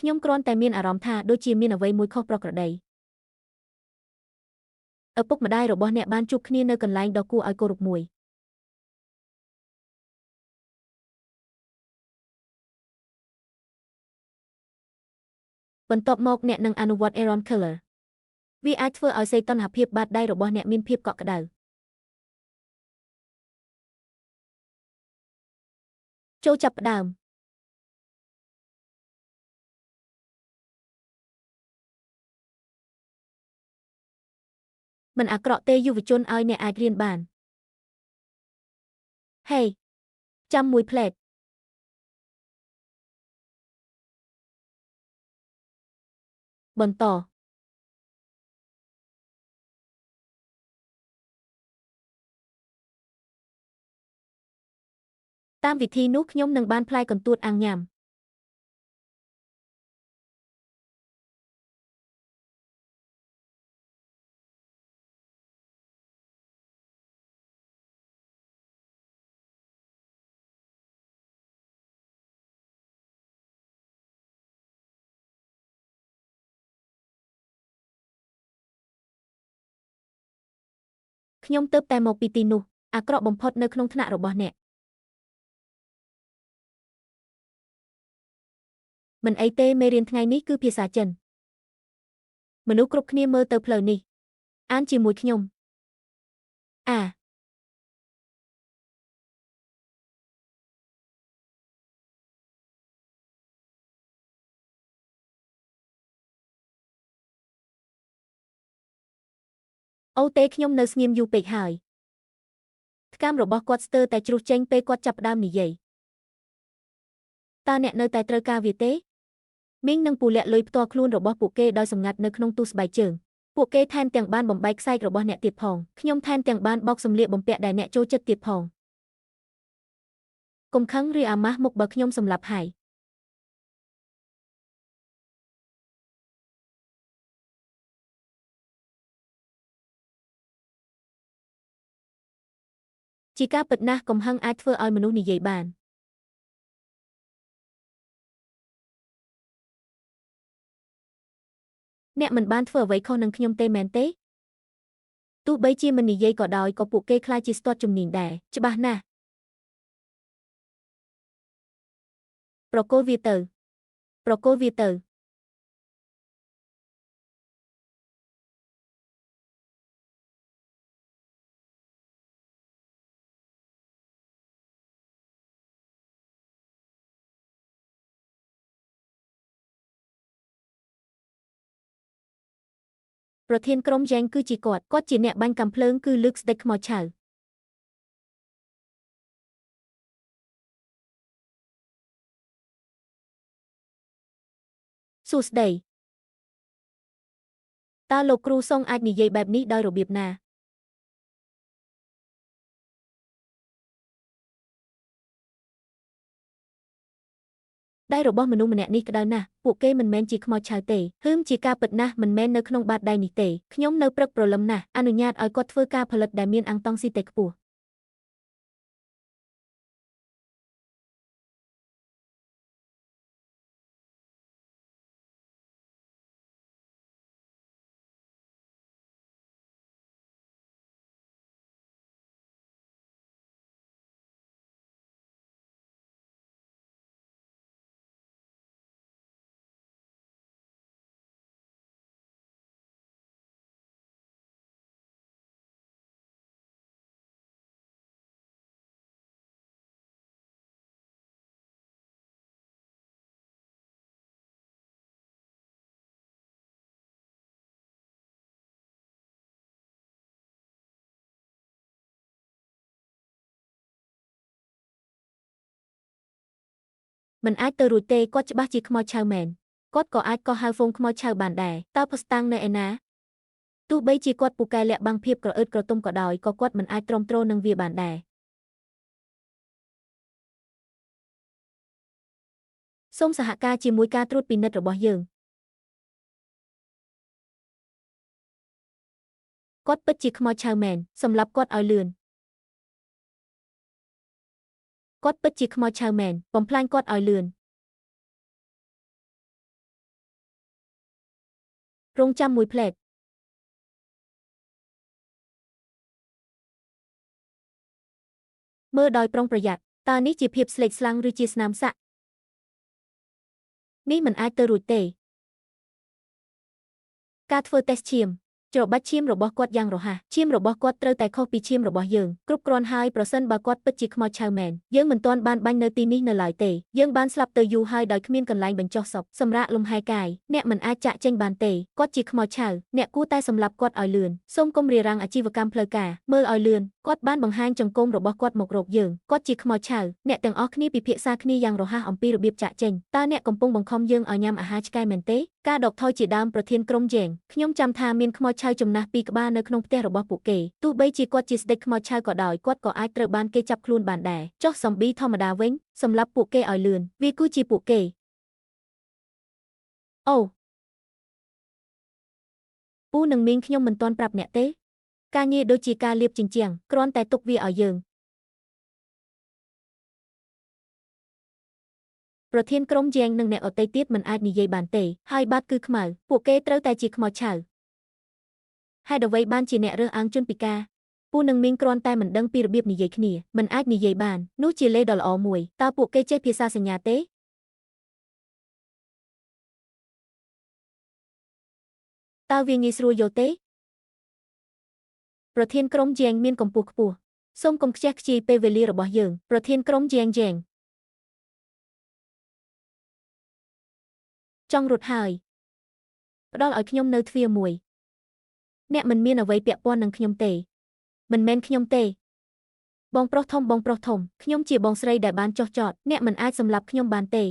ខ្ញុំគ្រាន់តែមានអារម្មណ៍ថាដូចជាមានអ្វីមួយខុសប្រក្រតីឪពុកម្ដាយរបស់អ្នកបានជួបគ្នានៅកន្លែងដ៏គួរឲ្យគោរពមួយបន្ទាប់មកអ្នកនឹងអនុវត្ត Aaron Keller វាអាចធ្វើឲ្យសីតុណ្ហភាពបាតដៃរបស់អ្នកមានភាពកក់ក្ដៅចូលចាប់ផ្ដើមមិនអាក្រក់ទេយុវជនឲ្យអ្នកអាចរៀនបានហេចាំមួយផ្លែតបន្តតាមវិធីនោះខ្ញុំនឹងបានផ្លែកន្ទួតអាំងញ៉ាំខ្ញុំទើបតែមកពីទីនោះអាក្រក់បំផុតនៅក្នុងថ្នាក់របស់អ្នកមិនអីទេមេរៀនថ្ងៃនេះគឺភាសាចិនមនុស្សគ្រប់គ្នាមើលទៅផ្លូវនេះអានជាមួយខ្ញុំអូទេខ្ញុំនៅស្ងៀមយូរពេកហើយថ្កាមរបស់គាត់ស្ទើរតែជ្រុះចេញពេលគាត់ចាប់ផ្ដើមនិយាយតើអ្នកនៅតែត្រូវការវាទេមីងនិងពូលាក់លុយផ្ទាល់ខ្លួនរបស់ពួកគេដោយសម្ងាត់នៅក្នុងទូស្បែកជើងពួកគេថែមទាំងបានបំបែកខ្សែករបស់អ្នកទៀតផងខ្ញុំថែមទាំងបានបោកសម្លៀកបំពាក់ដែលអ្នកចូលចិត្តទៀតផងកុំខឹងឬអាម៉ាស់មុខបើខ្ញុំសម្លាប់ហើយជាការពិតណាស់កំហឹងអាចធ្វើឲ្យមនុស្សនិយាយបានអ្នកមិនបានធ្វើអ្វីខុសនឹងខ្ញុំទេមែនទេទោះបីជាមិននិយាយក៏ដោយក៏ពួកគេខ្លាចជាស្ទាត់ជំនាញដែរច្បាស់ណាស់ប្រគល់វាទៅប្រគល់វាទៅប្រធានក្រុមយ៉េងគឺជាគាត់ជាអ្នកបាញ់កាំភ្លើងគឺលើកស្ដេចខ្មោចឆៅសួស្ដីតើលោកគ្រូសុងអាចនិយាយបែបនេះដោយរបៀបណា ដៃរបស់មនុស្សម្នាក់នេះក្តៅណាស់ពួកគេមិនមែនជាខ្មោចឆៅទេហឹមជាការពិតណាស់មិនមែននៅក្នុងបាតដៃនេះទេខ្ញុំនៅព្រឹកព្រលឹមណាស់អនុញ្ញាតឲ្យគាត់ធ្វើការផលិតដែលមានអាំងតង់ស៊ីតេខ្ពស់មិនអាចទៅរួចទេគាត់ច្បាស់ជាខ្មោចឆៅមែនគាត់ក៏អាចកោះហៅហ្វូងខ្មោចឆៅបានដែរតើផូស្តាំងនៅឯណាទោះបីជាគាត់ពូកែលាក់បាំងភាពក្រអឺតក្រទុំក៏ដោយក៏គាត់មិនអាចទ្រាំទ្រនឹងវាបានដែរសូមសហការជាមួយការត្រួតពិនិត្យរបស់យើងគាត់ពិតជាខ្មោចឆៅមែនសម្រាប់គាត់ឲ្យលឿនគាត់ពិតជាខ្មោចឆៅមែនបំផ្លាញគាត់ឲ្យលឿនរងចាំមួយផ្លែតមើលដោយប្រុងប្រយ័ត្នតើនេះជាភាពស្លេកស្លាំងឬជាស្នាមសាក់នេះមិនអាចទៅរួចទេការធ្វើតេស្តឈាមច្របាច់ឈាមរបស់គាត់យ៉ាងរហ័សឈាមរបស់គាត់ត្រូវតែខុសពីឈាមរបស់យើងគ្រប់គ្រាន់ហើយប្រសិនបើគាត់ពិតជាខ្មោចឆៅមែនយើងមិនទាន់បានបាញ់នៅទីនេះនៅឡើយទេយើងបានស្លាប់ទៅយូរហើយដោយគ្មានកន្លែងបញ្ចុះសពសម្រាប់លំហែកាយអ្នកមិនអាចចាក់ចេញបានទេគាត់ជាខ្មោចឆៅអ្នកគួរតែសម្លាប់គាត់ឲ្យលឿនសូមកុំរារាំងអាជីវកម្មផ្លូវការមើលឲ្យលឿនគាត់បានបង្ហាញចង្កូមរបស់គាត់មករកយើងគាត់ជាខ្មោចឆៅអ្នកទាំងអស់គ្នាពិភាក្សាគ្នាយ៉ាងរហ័សអំពីរបៀបចាក់ចេញតើអ្នកកំពុងបង្ខំយើងឲ្យញ៉ាំអាហារឆ្កែមែនទេការដកថយជាដើមប្រធានក្រុមជែងខ្ញុំចាំថាមានខ្មោចឆៅចំណាស់ពីរក្បាលនៅក្នុងផ្ទះរបស់ពួកគេទោះបីជាគាត់ជាស្ដេចខ្មោចឆៅក៏ដោយគាត់ក៏អាចត្រូវបានគេចាប់ខ្លួនបានដែរចុះសំប៊ីធម្មតាវិញសម្រាប់ពួកគេឲ្យលឿនវាគឺជាពួកគេអូពូនិងមីងខ្ញុំមិនទាន់ប្រាប់អ្នកទេការងារដូចជាការលាបជញ្ជាំងគ្រាន់តែទុកវាឲ្យយើងប្រធានក្រុមជែងនិងអ្នកដទៃទៀតមិនអាចនិយាយបានទេហើយបាត់គឺខ្មៅពួកគេត្រូវតែជាខ្មោចឆៅហេតុអ្វីបានជាអ្នករើសអើងជនពិការពូនិងមីងគ្រាន់តែមិនដឹងពីរបៀបនិយាយគ្នាមិនអាចនិយាយបាននោះជាលេសដ៏ល្អមួយតើពួកគេចេះភាសាសញ្ញាទេតើវាងាយស្រួលយល់ទេប្រធានក្រុមជែងមានកម្ពស់ខ្ពស់សូមកុំខ្ជះខ្ជាយពេលវេលារបស់យើងប្រធានក្រុមជែងចង់រត់ហើយផ្ដល់ឲ្យខ្ញុំនៅទ្វារមួយអ្នកមិនមានអ្វីពាក់ព័ន្ធនឹងខ្ញុំទេមិនមែនខ្ញុំទេបងប្រុសធំខ្ញុំជាបងស្រីដែលបានចុះចតអ្នកមិនអាចសម្លាប់ខ្ញុំបានទេ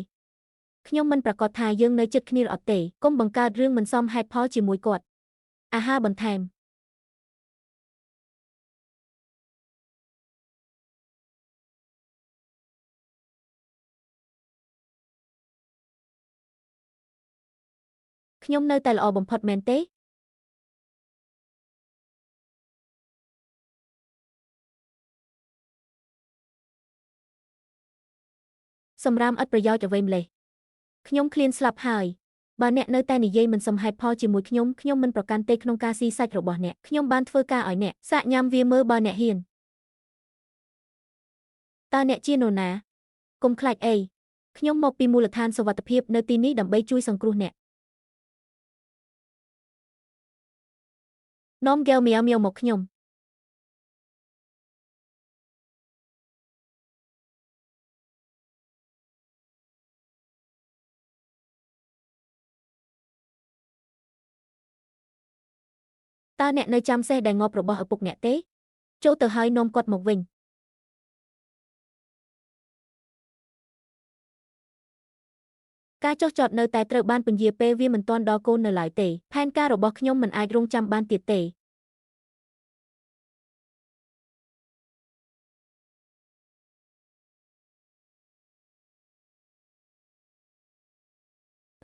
ខ្ញុំមិនប្រកាសថាយើងនៅជិតគ្នាអត់ទេកុំបង្កើតរឿងមិនសមហេតុផលជាមួយគាត់អាហារបន្ថែមខ្ញុំនៅតែល្អបំផុតមែនទេសម្រាមឥតប្រយោជន៍អ្វីម្លេះខ្ញុំឃ្លានស្លាប់ហើយបើអ្នកនៅតែនិយាយមិនសមហេតុផលជាមួយខ្ញុំមិនប្រកាន់ទេក្នុងការស៊ីសាច់របស់អ្នកខ្ញុំបានធ្វើការឲ្យអ្នកសាកញ៉ាំវាមើលបើអ្នកហ៊ានតើអ្នកជានរណាកុំខ្លាចអីខ្ញុំមកពីមូលដ្ឋានសុវត្ថិភាពនៅទីនេះដើម្បីជួយសង្គ្រោះអ្នកនាំហ្គេវមៀវមកខ្ញុំតើអ្នកនៅចាំសេះដែលងាប់របស់ឪពុកអ្នកទេចូលទៅហើយនាំគាត់មកវិញការចុះចតនៅតែត្រូវបានពន្យាពេលវាមិនទាន់ដល់កូននៅឡើយទេផែនការរបស់ខ្ញុំមិនអាចរងចាំបានទៀតទេ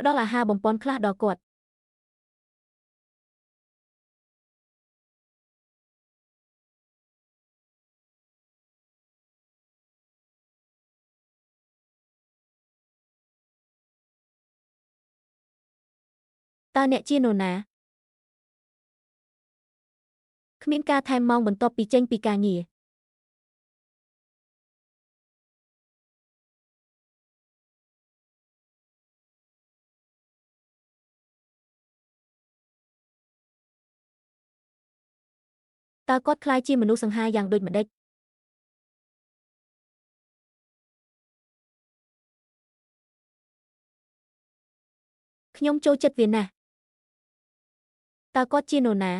ផ្ដល់អាហារបំប៉នខ្លះដល់គាត់តើអ្នកជានរណាគ្មានការថែមម៉ោងបន្ទាប់ពីចេញពីការងារតើគាត់ក្លាយជាមនុស្សសង្ហាយ៉ាងដូចម្តេចខ្ញុំចូលចិត្តវាណាស់តើគាត់ជានរណា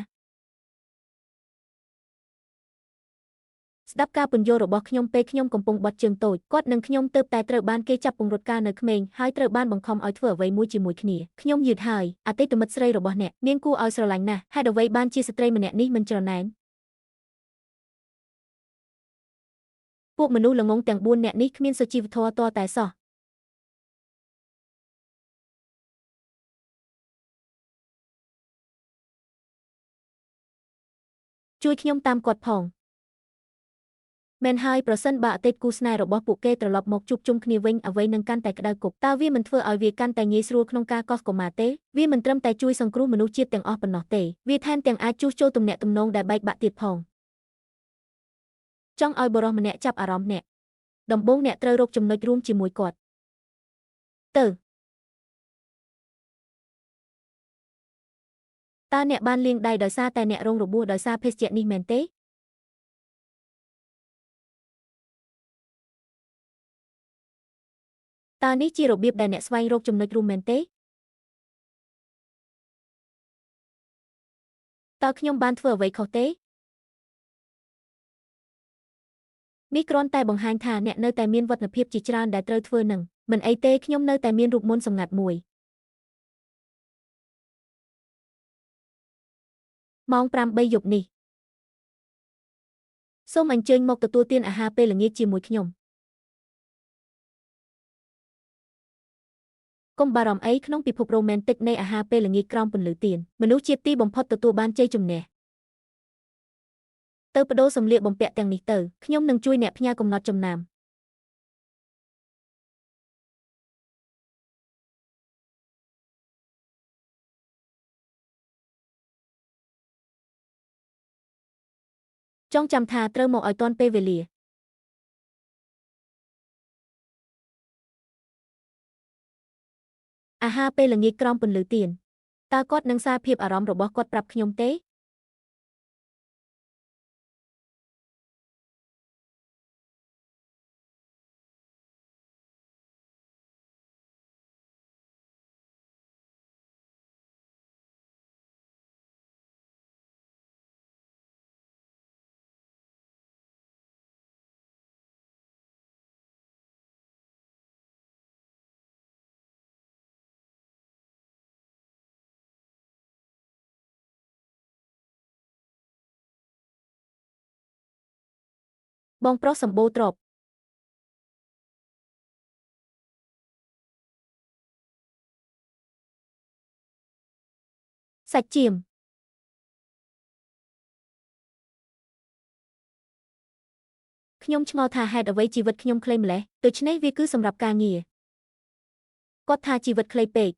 ស្ដាប់ការពន្យល់របស់ខ្ញុំពេលខ្ញុំកំពុងបត់ជើងតូចគាត់និងខ្ញុំទើបតែត្រូវបានគេចាប់ពង្រត់ការនៅក្មេងហើយត្រូវបានបង្ខំឲ្យធ្វើអ្វីមួយជាមួយគ្នាខ្ញុំយឺតហើយអតីតមិត្តស្រីរបស់អ្នកនាងគួរឲ្យស្រឡាញ់ណាស់ហេតុអ្វីបានជាស្ត្រីម្នាក់នេះមិនច្រណែនពួកមនុស្សល្ងងទាំង4នាក់នេះគ្មានសុជីវធម៌ទាល់តែសោះជួយខ្ញុំតាមគាត់ផងមែនហើយប្រសិនបើអតីតគូស្នេហ៍របស់ពួកគេត្រឡប់មកជួបជុំគ្នាវិញអ្វីនឹងកាន់តែក្តៅគប់តើវាមិនធ្វើឲ្យវាកាន់តែងាយស្រួលក្នុងការកោសកុមារទេវាមិនត្រឹមតែជួយសង្គ្រោះមនុស្សជាតិទាំងអស់ប៉ុណ្ណោះទេវាថែមទាំងអាចជួសជុលទំនាក់ទំនងដែលបែកបាក់ទៀតផងចង់ឲ្យបរិះម្នាក់ចាប់អារម្មណ៍អ្នកដំបូងអ្នកត្រូវរកចំណុចរួមជាមួយគាត់ទៅតើអ្នកបានលាងដៃដោយសារតែអ្នករងរបួសដោយសារភេសជ្ជៈនេះមែនទេតើនេះជារបៀបដែលអ្នកស្វែងរកចំណុចរួមមែនទេតើខ្ញុំបានធ្វើអ្វីខុសទេនេះគ្រាន់តែបង្ហាញថាអ្នកនៅតែមានវឌ្ឍនភាពជាច្រើនដែលត្រូវធ្វើនឹងមិនអីទេខ្ញុំនៅតែមានរូបមន្តសម្ងាត់មួយម៉ោង8 យប់នេះសូមអញ្ជើញមកទទួលទានអាហារពេលល្ងាចជាមួយខ្ញុំកុំបារម្ភអីក្នុងពិភពរ៉ូមែនទិកនៃអាហារពេលល្ងាចក្រោមពន្លឺទៀនមនុស្សជាតិទីបំផុតទទួលបានជ័យជំនះទៅបដូរសម្លៀកបំពាក់ទាំងនេះទៅខ្ញុំនឹងជួយអ្នកផ្ញើកំណត់ចំណាំចងចាំថាត្រូវមកឲ្យទាន់ពេលវេលាអាហារពេលល្ងាចក្រោមពន្លឺទៀនតើគាត់នឹងសារភាពអារម្មណ៍របស់គាត់ប្រាប់ខ្ញុំទេបងប្រុសសម្បូរទ្រព្យសាច់ចៀមខ្ញុំឆ្ងល់ថាហេតុអ្វីជីវិតខ្ញុំខ្លីម្ល៉េះដូច្នេះវាគឺសម្រាប់ការងារគាត់ថាជីវិតខ្លីពេក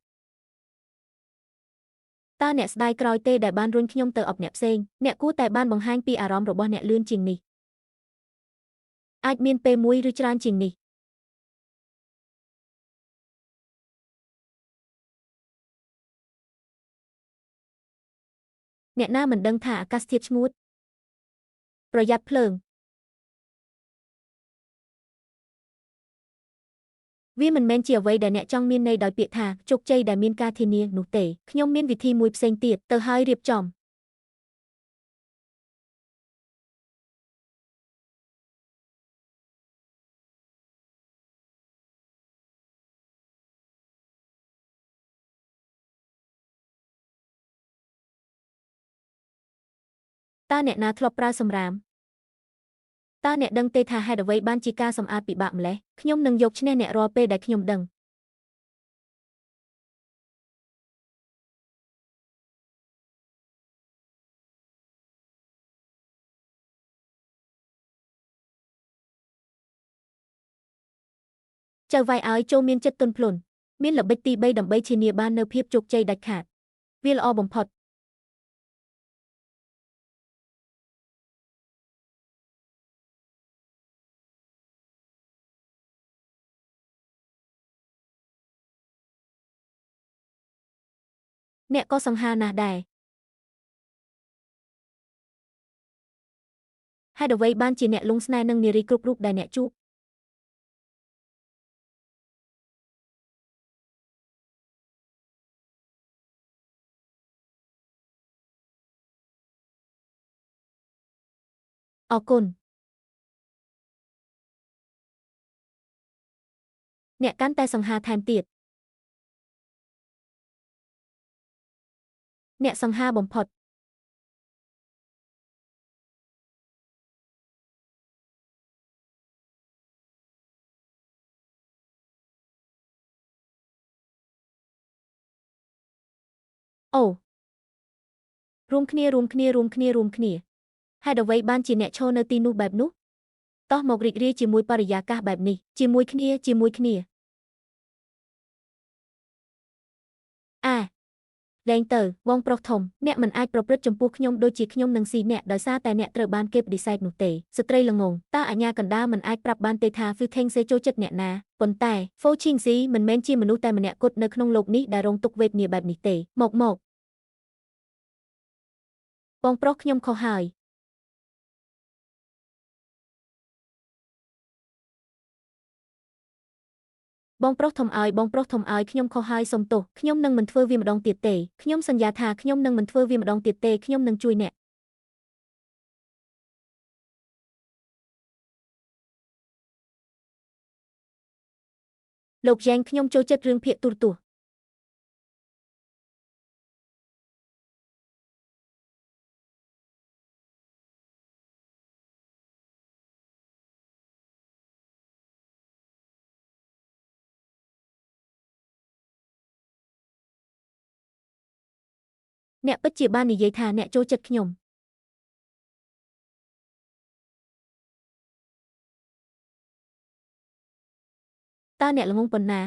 តើអ្នកស្ដាយក្រោយទេដែលបានរុញខ្ញុំទៅអបអ្នកផ្សេងអ្នកគួរតែបានបង្ហាញពីអារម្មណ៍របស់អ្នកលឿនជាងនេះអាចមានពេលមួយឬច្រើនជាងនេះអ្នកណាមិនដឹងថាអាកាសធាតុស្ងួតប្រយ័ត្នភ្លើងវាមិនមែនជាអ្វីដែលអ្នកចង់មានន័យដោយពាក្យថាជោគជ័យដែលមានការធានានោះទេខ្ញុំមានវិធីមួយផ្សេងទៀតទៅហើយរៀបចំតើអ្នកណាធ្លាប់ប្រើសម្រាមតើអ្នកដឹងទេថាហេតុអ្វីបានជាការសម្អាតពិបាកម្ល៉េះខ្ញុំនឹងយកឈ្នះអ្នករាល់ពេលដែលខ្ញុំដឹង ចៅវាយឲ្យចូលមានចិត្តទន់ភ្លន់មានល្បិចទី3ដើម្បីធានាបាននូវភាពជោគជ័យដាច់ខាតវាល្អបំផុតអ្នកក៏សង្ហាណាស់ដែរហេតុអ្វីបានជាអ្នកលងស្នេហ៍នឹងនារីគ្រប់រូបដែលអ្នកជួបអរគុណអ្នកកាន់តែសង្ហាថែមទៀតអ្នកសង្ហាបំផុតអូរួមគ្នាហេតុអ្វីបានជាអ្នកឈរនៅទីនោះបែបនោះតោះមករីករាយជាមួយបរិយាកាសបែបនេះជាមួយគ្នាអាលែងទៅបងប្រុសធំអ្នកមិនអាចប្រព្រឹត្តចំពោះខ្ញុំដូចជាខ្ញុំនឹងស៊ីអ្នកដោយសារតែអ្នកត្រូវបានគេបដិសេធនោះទេស្ត្រីល្ងងតើអាញាកណ្ដាលមិនអាចប្រាប់បានទេថា Fu Teng Se ចូលចិត្តអ្នកណាប៉ុន្តែ Fo Ching Si មិនមែនជាមនុស្សតែម្នាក់គត់នៅក្នុងโลกនេះដែលរងទុក្ខវេទនាបែបនេះទេមកបងប្រុសខ្ញុំខុសហើយបងប្រុសធំឲ្យខ្ញុំខុសហើយសុំទោសខ្ញុំនឹងមិនធ្វើវាម្ដងទៀតទេខ្ញុំសន្យាថាខ្ញុំនឹងមិនធ្វើវាម្ដងទៀតទេខ្ញុំនឹងជួយអ្នកលោកយ៉ែងខ្ញុំចូលចិត្តរឿងភាគទូរទស្សន៍អ្នកពិតជាបាននិយាយថាអ្នកចូលចិត្តខ្ញុំតើអ្នកល្ងងប៉ុណ្ណា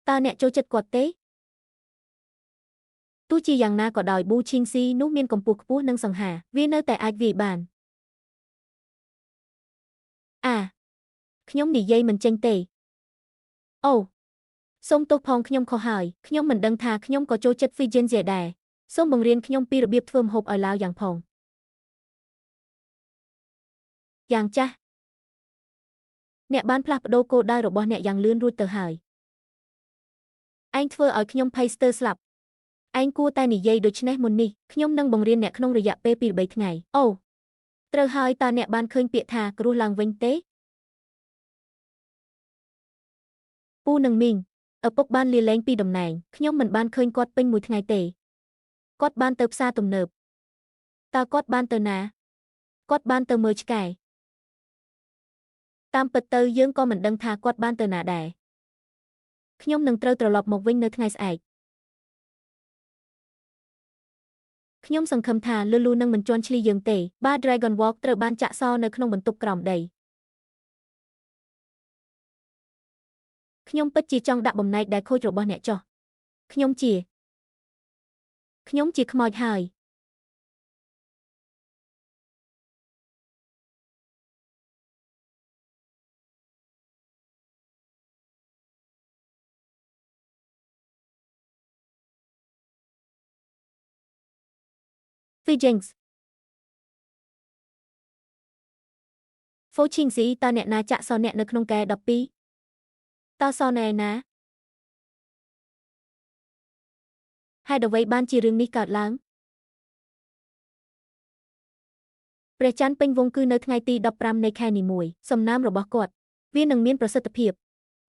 តើអ្នកចូលចិត្តគាត់ទេទោះជាយ៉ាងណាក៏ដោយប៊ូឈីងស៊ីនោះមានកម្ពស់ខ្ពស់និងសង្ហាវានៅតែអាចវាយបានខ្ញុំនិយាយមិនចេញទេអូសូមទោសផងខ្ញុំខុសហើយខ្ញុំមិនដឹងថាខ្ញុំក៏ចូលចិត្ត Fijense ដែរសូមបង្រៀនខ្ញុំពីរបៀបធ្វើម្ហូបឲ្យឡាវយ៉ាងផងយ៉ាងចាស់អ្នកបានផ្លាស់ប្ដូរគោលដៅរបស់អ្នកយ៉ាងលឿនរួចទៅហើយឯងធ្វើឲ្យខ្ញុំភ័យស្ទើរស្លាប់ឯងគួរតែនិយាយដូចនេះមុននេះខ្ញុំនឹងបង្រៀនអ្នកក្នុងរយៈពេល2-3ថ្ងៃអូត្រូវហើយតើអ្នកបានឃើញពាក្យថាគ្រោះឡើងវិញទេពូនិងមីងឪពុកបានលាលែងពីតំណែងខ្ញុំមិនបានឃើញគាត់ពេញមួយថ្ងៃទេគាត់បានទៅផ្សារទំនើបតើគាត់បានទៅណាគាត់បានទៅមើលឆ្កែតាមពិតទៅយើងក៏មិនដឹងថាគាត់បានទៅណាដែរខ្ញុំនឹងត្រូវត្រឡប់មកវិញនៅថ្ងៃស្អែកខ្ញុំសង្ឃឹមថាលូលូនឹងមិនជន់ឈ្លីយើងទេបារ Dragon Walk ត្រូវបានចាក់សោនៅក្នុងបន្ទប់ក្រោមដីខ្ញុំពិតជាចង់ដាក់បំណែកដែលខូចរបស់អ្នកចុះខ្ញុំជាខ្មោចហើយFijense Fo Ching Si តើអ្នកណាចាក់សោអ្នកនៅក្នុងកែ12តើសណែណាហេតុអ្វីបានជារឿងនេះកើតឡើងព្រះច័ន្ទពេញវង្សគឺនៅថ្ងៃទី15នៃខែនីមួយសំណាមរបស់គាត់វានឹងមានប្រសិទ្ធភាព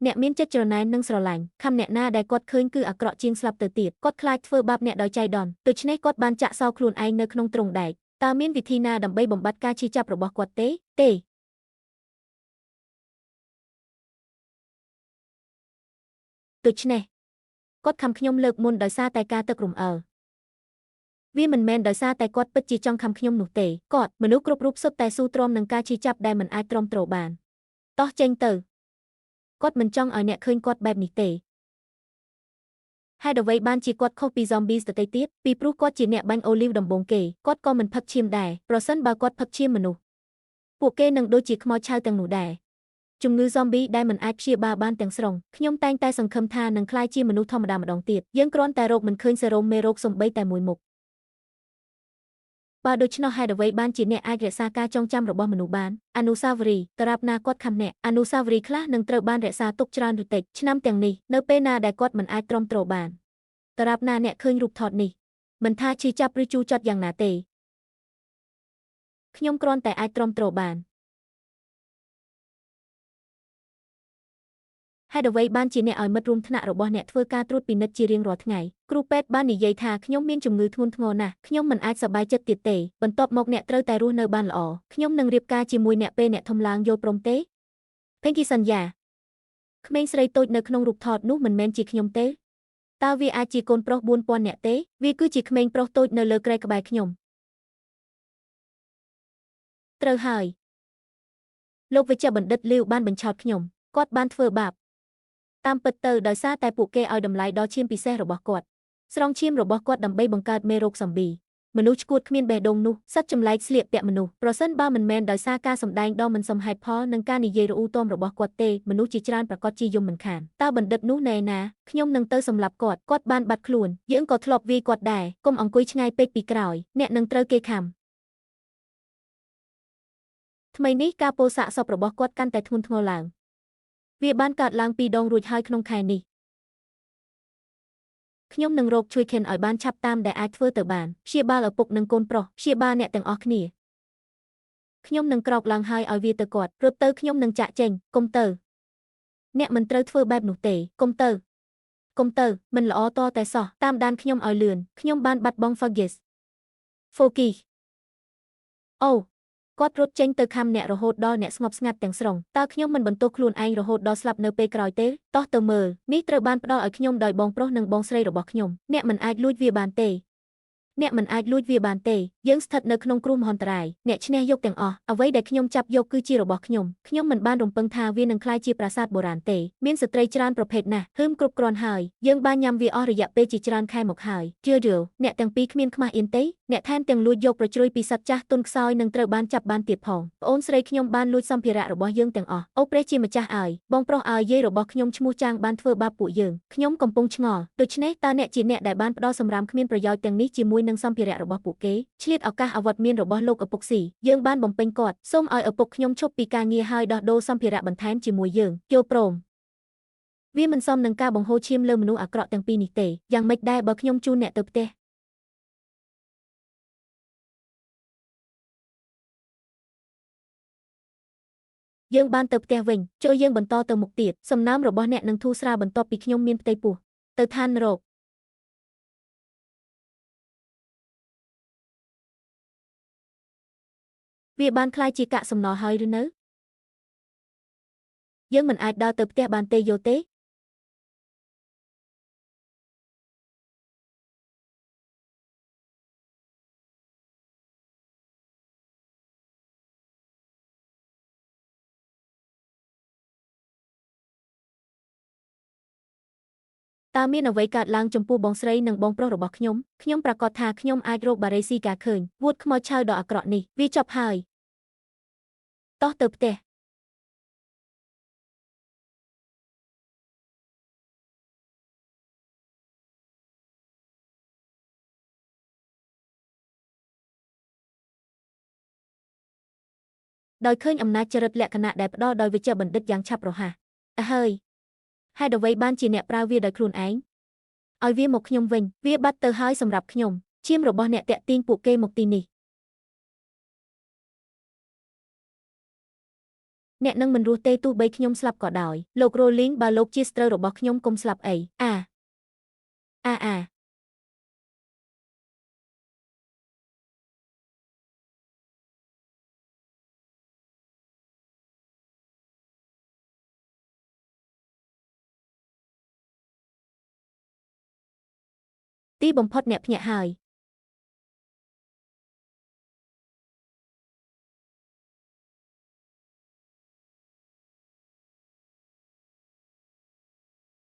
អ្នកមានចិត្តច្រណែននិងស្រឡាញ់ខំអ្នកណាដែលគាត់ឃើញគឺអាក្រក់ជាងស្លាប់ទៅទៀតគាត់ខ្លាចធ្វើបាបអ្នកដោយចៃដន្យដូច្នេះគាត់បានចាក់សោខ្លួនឯងនៅក្នុងទ្រុងដែកតើមានវិធីណាដើម្បីបំបត្តិការឈឺចាប់របស់គាត់ទេដូច្នេះគាត់ខំខ្ញុំលើកមុនដោយសារតែការទឹករំអិលវាមិនមែនដោយសារតែគាត់ពិតជាចង់ខំខ្ញុំនោះទេគាត់មនុស្សគ្រប់រូបសុទ្ធតែស៊ូទ្រាំនឹងការឈឺចាប់ដែលមិនអាចទ្រាំទ្របានតោះចេញទៅ គាត់មិនចង់ឲ្យអ្នកឃើញគាត់បែបនេះទេហេតុអ្វីបានជាគាត់ខុសពី zombies ដទៃទៀតពីព្រោះគាត់ជាអ្នកបាញ់អូលីវដំបូងគេគាត់ក៏មិនផឹកឈាមដែរប្រសិនបើគាត់ផឹកឈាមមនុស្សពួកគេនឹងដូចជាខ្មោចឆៅទាំងនោះដែរជំងឺ zombie ដែលមិនអាចព្យាបាលបានទាំងស្រុងខ្ញុំតែងតែសង្ឃឹមថានឹងក្លាយជាមនុស្សធម្មតាម្ដងទៀតយើងគ្រាន់តែរកមិនឃើញសេរ៉ូមមេរោគសូម្បីតែមួយមុខបើដូច្នោះហេតុអ្វីបានជាអ្នកអាចរក្សាការចងចាំរបស់មនុស្សបានអនុស្សាវរីយ៍តារាបណាគាត់ខំអ្នកអនុស្សាវរីយ៍ខ្លះនឹងត្រូវបានរក្សាទុកច្រើនឬតិចឆ្នាំទាំងនេះនៅពេលណាដែលគាត់មិនអាចទ្រាំទ្របានតារាបណាអ្នកឃើញរូបថតនេះមិនថាឈឺចាប់ឬជូរចត់យ៉ាងណាទេខ្ញុំគ្រាន់តែអាចទ្រាំទ្របានហេតុអ្វីបានជាអ្នកឲ្យមិត្តរួមថ្នាក់របស់អ្នកធ្វើការត្រួតពិនិត្យជារៀងរាល់ថ្ងៃគ្រូពេទ្យបាននិយាយថាខ្ញុំមានជំងឺធ្ងន់ធ្ងរណាស់ខ្ញុំមិនអាចសប្បាយចិត្តទៀតទេបន្ទាប់មកអ្នកត្រូវតែរស់នៅបានល្អខ្ញុំនឹងរៀបការជាមួយអ្នកពេលអ្នកធំឡើងយល់ព្រមទេPinkyសន្យាក្មេងស្រីតូចនៅក្នុងរូបថតនោះមិនមែនជាខ្ញុំទេតើវាអាចជាកូនប្រុស4000នាក់ទេវាគឺជាក្មេងប្រុសតូចនៅលើគ្រែក្បែរខ្ញុំត្រូវហើយលោកវេជ្ជបណ្ឌិតលាវបានបញ្ឆោតខ្ញុំគាត់បានធ្វើបាបតាមពិតទៅដោយសារតែពួកគេឲ្យតម្លៃដល់ឈាមពិសេសរបស់គាត់ស្រង់ឈាមរបស់គាត់ដើម្បីបង្កើតមេរោគ zombie មនុស្សឈួតគ្មានបេះដូងនោះសត្វចម្លែកស្លៀកពាក់មនុស្សប្រសិនបើមិនមែនដោយសារការសម្ដែងដ៏មិនសមហេតុផលនិងការនិយាយរអ៊ូទមរបស់គាត់ទេមនុស្សជាច្រើនប្រកាសជាយំមិនខានតើបណ្ឌិតនោះណែណាខ្ញុំនឹងទៅសម្លាប់គាត់បានបាត់ខ្លួនយើងក៏ធ្លាប់វាយគាត់ដែរកុំអង្គុយឆ្ងាយពេកពីក្រោយអ្នកនឹងត្រូវគេខំថ្មីនេះការពោលសាកសពរបស់គាត់កាន់តែធ្ងន់ធ្ងរឡើងវាបានកើតឡើង2 ដងរួចហើយក្នុងខែនេះខ្ញុំនឹងរកជួយខិនឲ្យបានឆាប់តាមដែលអាចធ្វើទៅបានព្យាបាលឪពុកនិងកូនប្រុសព្យាបាលអ្នកទាំងអស់គ្នាខ្ញុំនឹងក្រោកឡើងហើយឲ្យវាទៅគាត់រត់ទៅខ្ញុំនឹងចាក់ចេញកុំទៅអ្នកមិនត្រូវធ្វើបែបនោះទេកុំទៅមិនល្អតតែសោះតាមដានខ្ញុំឲ្យលឿនខ្ញុំបានបាត់បង់ Foki អូគាត់រត់ចេញទៅខំអ្នករហូតដល់អ្នកស្ងប់ស្ងាត់ទាំងស្រុងតើខ្ញុំមិនបន្ទោសខ្លួនឯងរហូតដល់ស្លាប់នៅពេលក្រោយទេតោះទៅមើលនេះត្រូវបានផ្ដល់ឲ្យខ្ញុំដោយបងប្រុសនិងបងស្រីរបស់ខ្ញុំអ្នកមិនអាចលួចវាបានទេយើងស្ថិតនៅក្នុងគ្រោះមហន្តរាយអ្នកឈ្នះយកទាំងអស់អ្វីដែលខ្ញុំចាប់យកគឺជារបស់ខ្ញុំមិនបានរំពឹងថាវានឹងក្លាយជាប្រាសាទបុរាណទេមានស្ត្រីច្រើនប្រភេទណាស់ហឹមគ្រប់គ្រាន់ហើយយើងបានញ៉ាំវាអស់រយៈពេលជាច្រើនខែមកហើយជឿអ្នកទាំងពីរគ្មានខ្មាស់អៀនទេអ្នកថែមទាំងលួចយកប្រជ្រួយពីសត្វចាស់ទុនខ្សោយនិងត្រូវបានចាប់បានទៀតផងប្អូនស្រីខ្ញុំបានលួចសម្ភារៈរបស់យើងទាំងអស់អូព្រះជាម្ចាស់អើយបងប្រុសអើយយាយរបស់ខ្ញុំឈ្មោះចាងបានធ្វើបាបពួកយើងខ្ញុំកំពុងឆ្ងល់ដូច្នេះតើអ្នកជាអ្នកដែលបានផ្ដល់សម្រាមគ្មានប្រយោជន៍ទាំងនេះជាមួយនឹងសម្ភារៈរបស់ពួកគេឆ្លៀតឱកាសអវត្តមានរបស់លោកឪពុកស៊ីយើងបានបំពេញគាត់សូមឲ្យឪពុកខ្ញុំឈប់ពីការងារហើយដោះដូរសម្ភារៈបន្ថែមជាមួយយើងយល់ព្រមវាមិនសមនឹងការបង្ហូរឈាមលើមនុស្សអាក្រក់ទាំងពីរនេះទេយ៉ាងម៉េចដែរបើខ្ញុំជូនអ្នកទៅផ្ទះយើងបានទៅផ្ទះវិញចូលយើងបន្តទៅមុខទៀតសំណើមរបស់អ្នកនឹងធូរស្រាលបន្ទាប់ពីខ្ញុំមានផ្ទៃពោះទៅឋាននរកវាបានคล้ายជាកាកសំណល់ហើយឬនៅយើងមិនអាចដើរទៅផ្ទះបានទេយល់ទេតើមានអ្វីកើតឡើងចំពោះបងស្រីនិងបងប្រុសរបស់ខ្ញុំប្រកាសថាខ្ញុំអាចរកបារីស៊ីកាឃើញវូដខ្មោចឆៅដ៏អាក្រក់នេះវាចប់ហើយតោះទៅផ្ទះដោយឃើញអំណាចចរិតលក្ខណៈដែលផ្ដល់ដោយវិជ្ជបណ្ឌិតយ៉ាងឆាប់រហ័សហើយហេតុអ្វីបានជាអ្នកប្រើវាដោយខ្លួនឯងឲ្យវាមកខ្ញុំវិញវាបាត់ទៅហើយសម្រាប់ខ្ញុំឈាមរបស់អ្នកតាក់ទាញពួកគេមកទីនេះអ្នកនឹងមិនរស់ទេទោះបីខ្ញុំស្លាប់ក៏ដោយលោក Rowling បើលោកជាស្ត្រូវរបស់ខ្ញុំកុំស្លាប់អីអាទីបំផុតអ្នកភ្ញាក់ហើយ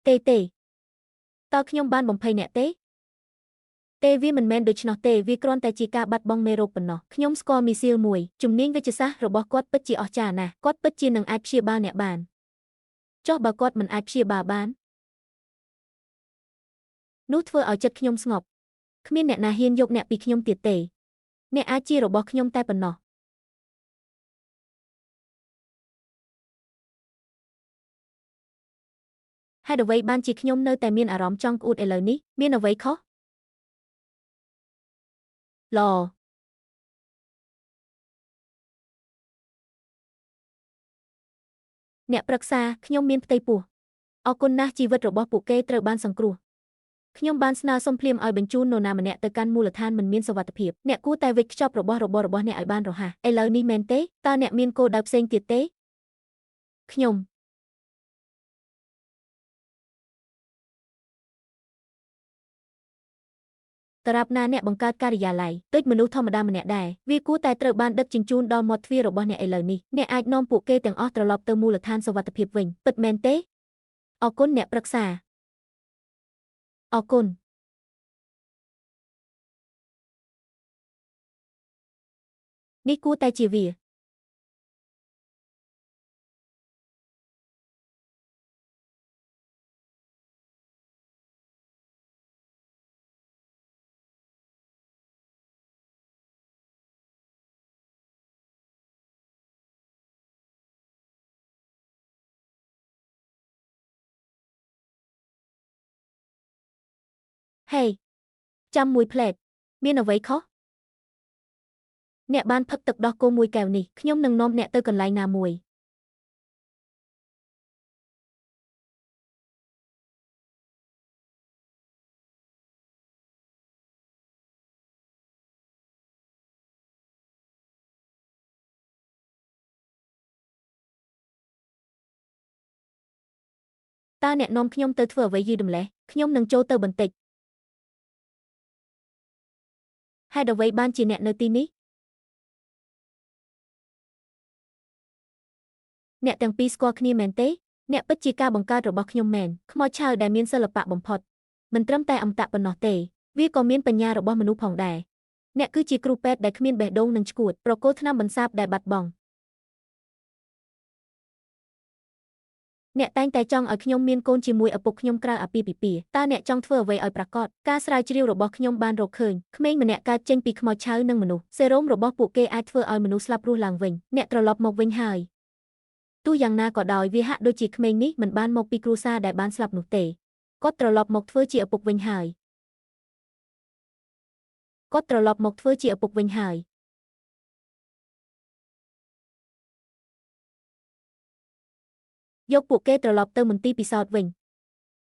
ទេតើខ្ញុំបានបំភ័យអ្នកទេវាមិនមែនដូច្នោះទេវាគ្រាន់តែជាការបាត់បង់មេរោគប៉ុណ្ណោះខ្ញុំស្គាល់មីស៊ីលមួយជំនាញវេជ្ជសាស្ត្ររបស់គាត់ពិតជាអស្ចារ្យណាស់គាត់ពិតជានឹងអាចព្យាបាលអ្នកបានចុះបើគាត់មិនអាចព្យាបាលបាននោះធ្វើឲ្យចិត្តខ្ញុំស្ងប់គ្មានអ្នកណាហ៊ានយកអ្នកពីខ្ញុំទៀតទេអ្នកអាចជារបស់ខ្ញុំតែប៉ុណ្ណោះហេតុអ្វីបានជាខ្ញុំនៅតែមានអារម្មណ៍ចង់ក្អួតឥឡូវនេះមានអ្វីខុសល្អអ្នកប្រឹក្សាខ្ញុំមានផ្ទៃពោះអរគុណណាស់ជីវិតរបស់ពួកគេត្រូវបានសង្គ្រោះខ្ញុំបានស្នើសុំភ្លាមឲ្យបញ្ជូននរណាម្នាក់ទៅកាន់មូលដ្ឋានមិនមានសុវត្ថិភាពអ្នកគួរតែវេចខ្ចប់របស់របររបស់អ្នកឲ្យបានរហ័សឥឡូវនេះមែនទេតើអ្នកមានគោលដៅផ្សេងទៀតទេខ្ញុំតារាបណាអ្នកបង្កើតការិយាល័យដូចមនុស្សធម្មតាម្នាក់ដែរវាគួរតែត្រូវបានដឹកជញ្ជូនដល់មាត់ទ្វាររបស់អ្នកឥឡូវនេះអ្នកអាចនាំពួកគេទាំងអស់ត្រឡប់ទៅមូលដ្ឋានសុវត្ថិភាពវិញពិតមែនទេអរគុណអ្នកប្រឹក្សាអរគុណនេះគួរតែជាវាហេចាំមួយផ្លែតមានអ្វីខុសអ្នកបានផឹកទឹកដោះគោមួយកែវនេះខ្ញុំនឹងនាំអ្នកទៅកន្លែងណាមួយតើអ្នកនាំខ្ញុំទៅធ្វើអ្វីយឺតម្លេះខ្ញុំនឹងចូលទៅបន្តិចហេតុអ្វីបានជាអ្នកនៅទីនេះអ្នកទាំងពីរស្គាល់គ្នាមែនទេអ្នកពិតជាការបង្កើតរបស់ខ្ញុំមែនខ្មោចឆៅដែលមានសិល្បៈបំផុតមិនត្រឹមតែអមតៈប៉ុណ្ណោះទេវាក៏មានបញ្ញារបស់មនុស្សផងដែរអ្នកគឺជាគ្រូពេទ្យដែលគ្មានបេះដូងនិងឆ្កួតប្រគល់ថ្នាំបន្សាបដែលបាត់បង់អ្នកតែងតែចង់ឲ្យខ្ញុំមានកូនជាមួយឪពុកខ្ញុំក្រៅអាពាហ៍ពិពាហ៍តើអ្នកចង់ធ្វើអ្វីឲ្យប្រាកដការស្រាវជ្រាវរបស់ខ្ញុំបានរកឃើញក្មេងម្នាក់កើតចេញពីខ្មោចឆៅនិងមនុស្សសេរ៉ូមរបស់ពួកគេអាចធ្វើឲ្យមនុស្សស្លាប់រស់ឡើងវិញអ្នកត្រឡប់មកវិញហើយទោះយ៉ាងណាក៏ដោយវាហាក់ដូចជាក្មេងនេះមិនបានមកពីគ្រួសារដែលបានស្លាប់នោះទេគាត់ត្រឡប់មកធ្វើជាឪពុកវិញហើយគាត់ត្រឡប់មកធ្វើជាឪពុកវិញហើយយកពួកគេត្រឡប់ទៅមន្ទីរពិសោធន៍វិញ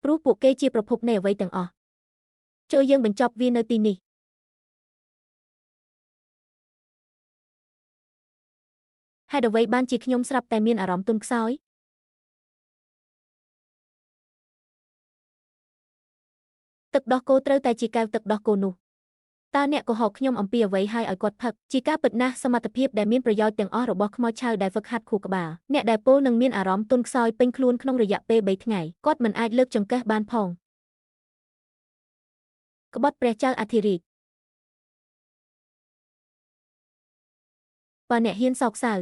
ព្រោះពួកគេជាប្រភពនៃអ្វីទាំងអស់ចូលយើងបញ្ចប់វានៅទីនេះហេតុអ្វីបានជាខ្ញុំស្រាប់តែមានអារម្មណ៍ទន់ខ្សោយទឹកដោះគោត្រូវតែជាកែវទឹកដោះគោនោះតើអ្នកកុហកខ្ញុំអំពីអ្វីហើយឲ្យគាត់ផឹកជាការពិតណាស់សមត្ថភាពដែលមានប្រយោជន៍ទាំងអស់របស់ខ្មោចឆៅដែលហ្វឹកហាត់ខួរក្បាលអ្នកដែលពោលនឹងមានអារម្មណ៍ទន់ខ្សោយពេញខ្លួនក្នុងរយៈពេល3ថ្ងៃគាត់មិនអាចលើកចង្កេះបានផងក្បត់ព្រះចៅអធិរាជបើអ្នកហ៊ានសោកសៅ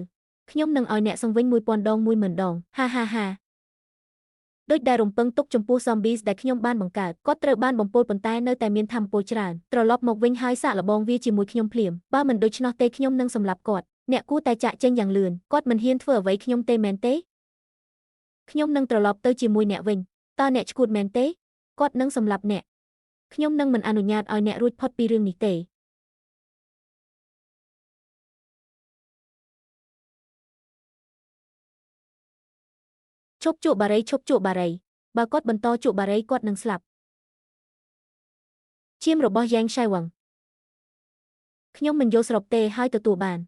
ខ្ញុំនឹងឲ្យអ្នកសង្វិញ1000 ដង10000 ដងហាហាហាដូចដែលរំពឹងទុកចំពោះ zombies ដែលខ្ញុំបានបង្កើតគាត់ត្រូវបានបំពុលប៉ុន្តែនៅតែមានថាមពលច្រើនត្រឡប់មកវិញហើយសាកល្បងវាជាមួយខ្ញុំភ្លាមបើមិនដូច្នោះទេខ្ញុំនឹងសម្លាប់គាត់អ្នកគួរតែចាកចេញយ៉ាងលឿនគាត់មិនហ៊ានធ្វើអ្វីខ្ញុំទេមែនទេខ្ញុំនឹងត្រឡប់ទៅជាមួយអ្នកវិញតើអ្នកឆ្កួតមែនទេគាត់នឹងសម្លាប់អ្នកខ្ញុំនឹងមិនអនុញ្ញាតឲ្យអ្នករួចផុតពីរឿងនេះទេឈប់ជក់បារីឈប់ជក់បារីបើគាត់បន្តជក់បារីគាត់នឹងស្លាប់ឈាមរបស់យ៉ែងឆៃវ៉ាំងខ្ញុំមិនយល់ស្របទេហើយទទួលបាន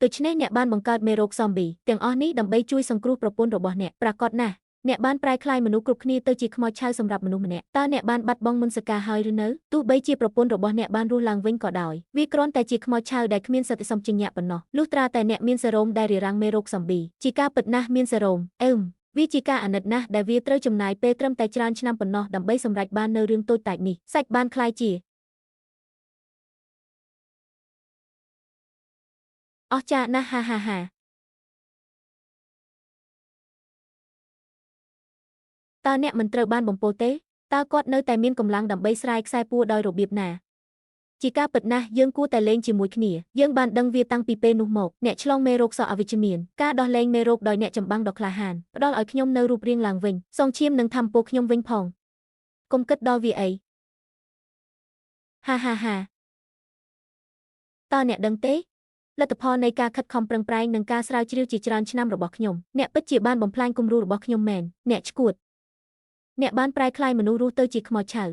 ដូច្នេះអ្នកបានបង្កើតមេរោគ zombie ទាំងអស់នេះដើម្បីជួយសង្គ្រោះប្រពន្ធរបស់អ្នកប្រាកដណាស់ អ្នកបានប្រែក្លាយមនុស្សគ្រប់គ្នាទៅជាខ្មោចឆៅសម្រាប់មនុស្សម្នាក់តើអ្នកបានបាត់បង់មន្តសការហើយឬនៅទោះបីជាប្រពន្ធរបស់អ្នកបានរស់ឡើងវិញក៏ដោយវាគ្រាន់តែជាខ្មោចឆៅដែលគ្មានសតិសម្បជញ្ញៈប៉ុណ្ណោះលុះត្រាតែអ្នកមានសេរ៉ូមដែលរារាំងមេរោគសំប៊ីជាការពិតណាស់មានសេរ៉ូមវាជាការអាណិតណាស់ដែលវាត្រូវចំណាយពេលត្រឹមតែច្រើនឆ្នាំប៉ុណ្ណោះដើម្បីសម្រេចបាននៅរឿងតូចតាចនេះសាច់បានក្លាយជាអស្ចារ្យណាស់ហាតើអ្នកមិនត្រូវបានបំពុលទេតើគាត់នៅតែមានកម្លាំងដើម្បីស្រាយខ្សែពួរដោយរបៀបណាជាការពិតណាស់យើងគួរតែលេងជាមួយគ្នាយើងបានដឹងវាតាំងពីពេលនោះមកអ្នកឆ្លងមេរោគសក់អវិជ្ជមានការដោះលែងមេរោគដោយអ្នកចម្បាំងដ៏ក្លាហានផ្ដល់ឲ្យខ្ញុំនៅរូបរាងឡើងវិញសងឈាមនិងថាមពលខ្ញុំវិញផងកុំគិតដល់វាអីហាតើអ្នកដឹងទេលទ្ធផលនៃការខិតខំប្រឹងប្រែងនិងការស្រាវជ្រាវជាច្រើនឆ្នាំរបស់ខ្ញុំអ្នកពិតជាបានបំផ្លាញគំរូរបស់ខ្ញុំមែនអ្នកឆ្កួតអ្នកបានប្រែក្លាយមនុស្សរស់ទៅជាខ្មោចឆៅ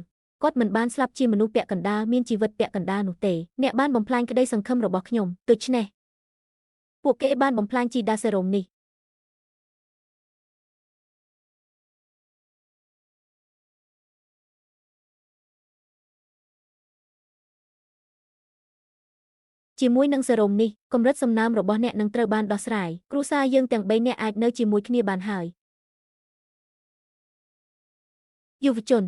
គាត់មិនបានស្លាប់ជាមនុស្សពាក់កណ្ដាលមានជីវិតពាក់កណ្ដាលនោះទេអ្នកបានបំផ្លាញក្តីសង្ឃឹមរបស់ខ្ញុំដូច្នេះពួកគេបានបំផ្លាញជីដាសេរ៉ូមនេះជាមួយនឹងសេរ៉ូមនេះកម្រិតសំណើមរបស់អ្នកនឹងត្រូវបានដោះស្រាយគ្រួសារយើងទាំង3នាក់អាចនៅជាមួយគ្នាបានហើយយុវជន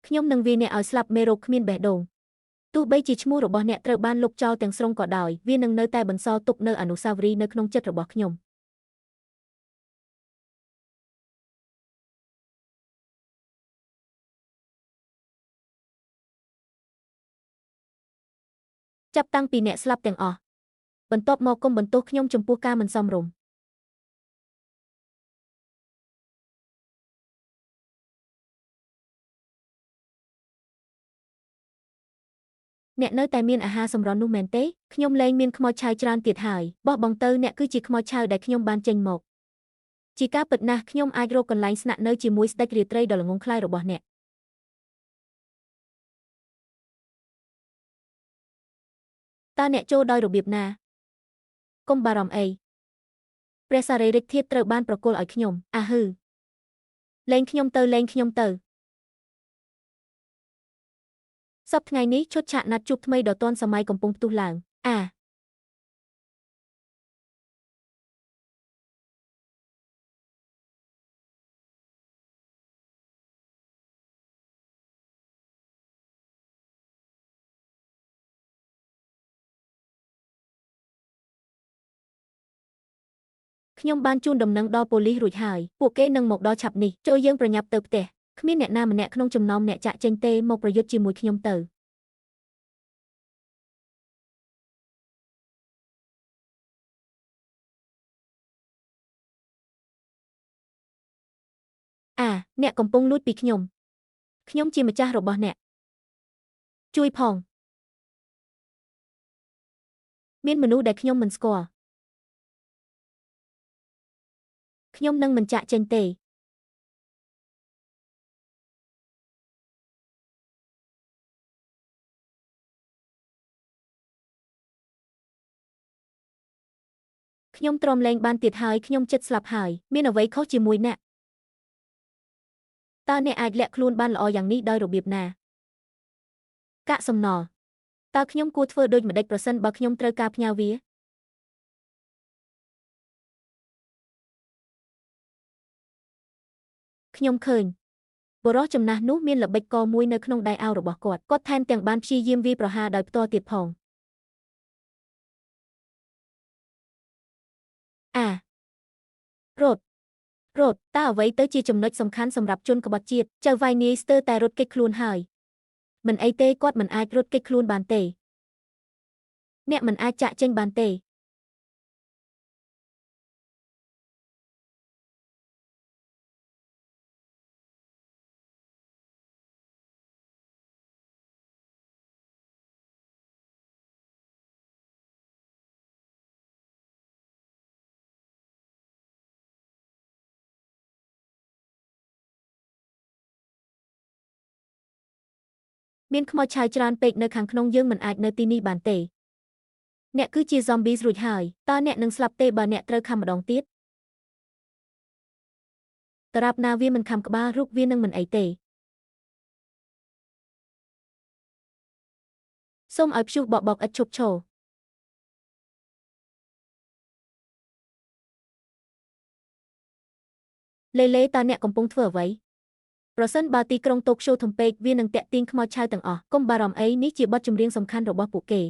ខ្ញុំនឹងវាយអ្នកឲ្យស្លាប់មេរោគគ្មានបេះដូងទោះបីជាឈ្មោះរបស់អ្នកត្រូវបានលុបចោលទាំងស្រុងក៏ដោយវានឹងនៅតែបន្សល់ទុកនូវអនុស្សាវរីយ៍នៅក្នុងចិត្តរបស់ខ្ញុំចាប់តាំងពីអ្នកស្លាប់ទាំងអស់បន្ទាប់មកកុំបន្ទោសខ្ញុំចំពោះការមិនសមរម្យអ្នកនៅតែមានអាហារសម្រន់នោះមែនទេខ្ញុំលែងមានខ្មោចឆៅច្រើនទៀតហើយបោះបង់ទៅអ្នកគឺជាខ្មោចឆៅដែលខ្ញុំបានចេញមកជាការពិតណាស់ខ្ញុំអាចរកកន្លែងស្នាក់នៅជាមួយស្ដេចរាត្រីដ៏ល្ងង់ខ្លៅរបស់អ្នកតើអ្នកចូលដោយរបៀបណាកុំបារម្ភអីព្រះសារីរិកធាតុត្រូវបានប្រគល់ឲ្យខ្ញុំលែងខ្ញុំទៅសប្តាហ៍ថ្ងៃនេះឈុតឆាកណាត់ជួបថ្មីដ៏ទាន់សម័យកំពុងផ្ទុះឡើងខ្ញុំបានជូនដំណឹងដល់ប៉ូលីសរួចហើយពួកគេនឹងមកដល់ឆាប់នេះចូលយើងប្រញាប់ទៅផ្ទះគ្មានអ្នកណាម្នាក់ក្នុងចំណោមអ្នកចាក់ចេញទេមកប្រយុទ្ធជាមួយខ្ញុំទៅអ្នកកំពុងលួចពីខ្ញុំជាម្ចាស់របស់អ្នកជួយផងមានមនុស្សដែលខ្ញុំមិនស្គាល់ខ្ញុំនឹងមិនចាក់ចេញទេខ្ញុំទ្រាំលែងបានទៀតហើយខ្ញុំជិតស្លាប់ហើយមានអ្វីខុសជាមួយអ្នកតើអ្នកអាចលាក់ខ្លួនបានល្អយ៉ាងនេះដោយរបៀបណាកាកសំណល់តើខ្ញុំគួរធ្វើដូចម្តេចប្រសិនបើខ្ញុំត្រូវការផ្ញើវាខ្ញុំឃើញបុរសចំណាស់នោះមានល្បិចកមួយនៅក្នុងដៃអាវរបស់គាត់ថែមទាំងបានព្យាយាមវាយប្រហារដោយផ្ទាល់ទៀតផងរត់តើអ្វីទៅជាចំណុចសំខាន់សម្រាប់ជនក្បត់ជាតិចៅវាយនាយស្ទើរតែរត់គេចខ្លួនហើយមិនអីទេគាត់មិនអាចរត់គេចខ្លួនបានទេអ្នកមិនអាចចាក់ចេញបានទេ មានខ្មោចឆាយច្រើនពេកនៅខាងក្នុងយើងមិនអាចនៅទីនេះបានទេអ្នកគឺជា zombies រួចហើយតើអ្នកនឹងស្លាប់ទេបើអ្នកត្រូវខំម្ដងទៀតតារាប់ណាវាមិនខំក្បាលរូបវានឹងមិនអីទេសូមឲ្យព្យុះបបកឥតឈប់ឈរលេតើអ្នកកំពុងធ្វើអ្វីប្រសិនបើទីក្រុងតូក្យូធំពេកវានឹងតាក់ទាញខ្មោចឆៅទាំងអស់កុំបារម្ភអីនេះជាបទចម្រៀងសំខាន់របស់ពួកគេ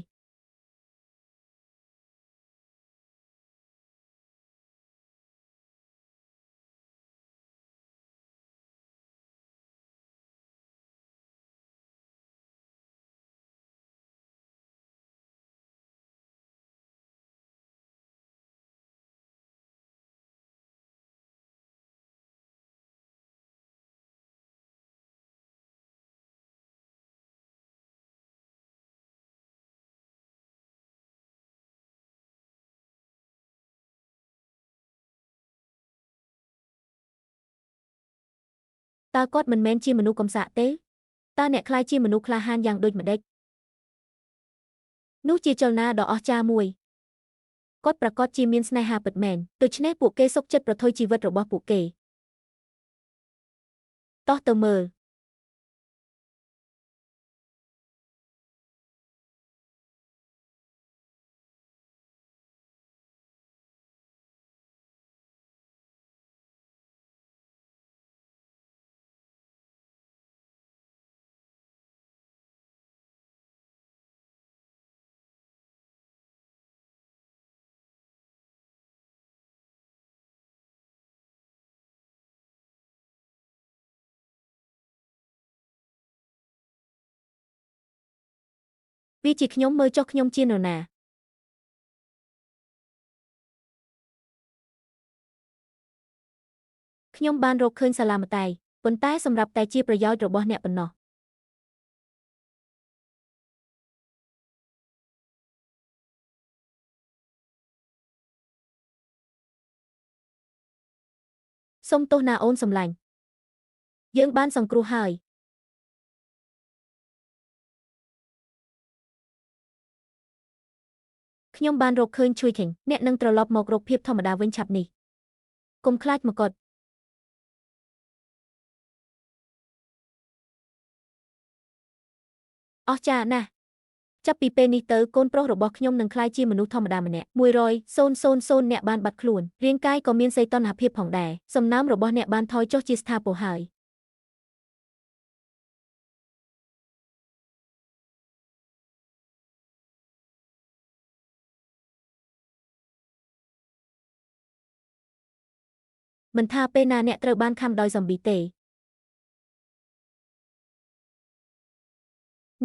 តើគាត់មិនមែនជាមនុស្សកំសាកទេតើអ្នកខ្លាចជាមនុស្សក្លាហានយ៉ាងដូចម្ដេចនោះជាចលនាដ៏អស្ចារ្យមួយគាត់ប្រកាសជាមានស្នេហាពិតមែនដូច្នេះពួកគេសុខចិត្តប្រថុយជីវិតរបស់ពួកគេតោះទៅមើលវាជាខ្ញុំមើលចុះខ្ញុំជានរណាខ្ញុំបានរកឃើញសាលាម្តែយប៉ុន្តែសម្រាប់តែជាប្រយោជន៍របស់អ្នកប៉ុណ្ណោះសុំទោសណាអូនសម្លាញ់យើងបានសង្គ្រោះហើយខ្ញុំបានរកឃើញជួយខេងអ្នកនឹងត្រឡប់មករកភាពធម្មតាវិញឆាប់នេះកុំខ្លាចមកុដអស្ចារ្យណាស់ចាប់ពីពេលនេះទៅកូនប្រុសរបស់ខ្ញុំនឹងក្លាយជាមនុស្សធម្មតាម្នាក់100,000អ្នកបានបាត់ខ្លួនរាងកាយក៏មានសីតុណ្ហភាពផងដែរសំណើមរបស់អ្នកបានថយចុះជាស្ថាពរហើយមិនថាពេលណាអ្នកត្រូវបានខាំដោយ zombie ទេ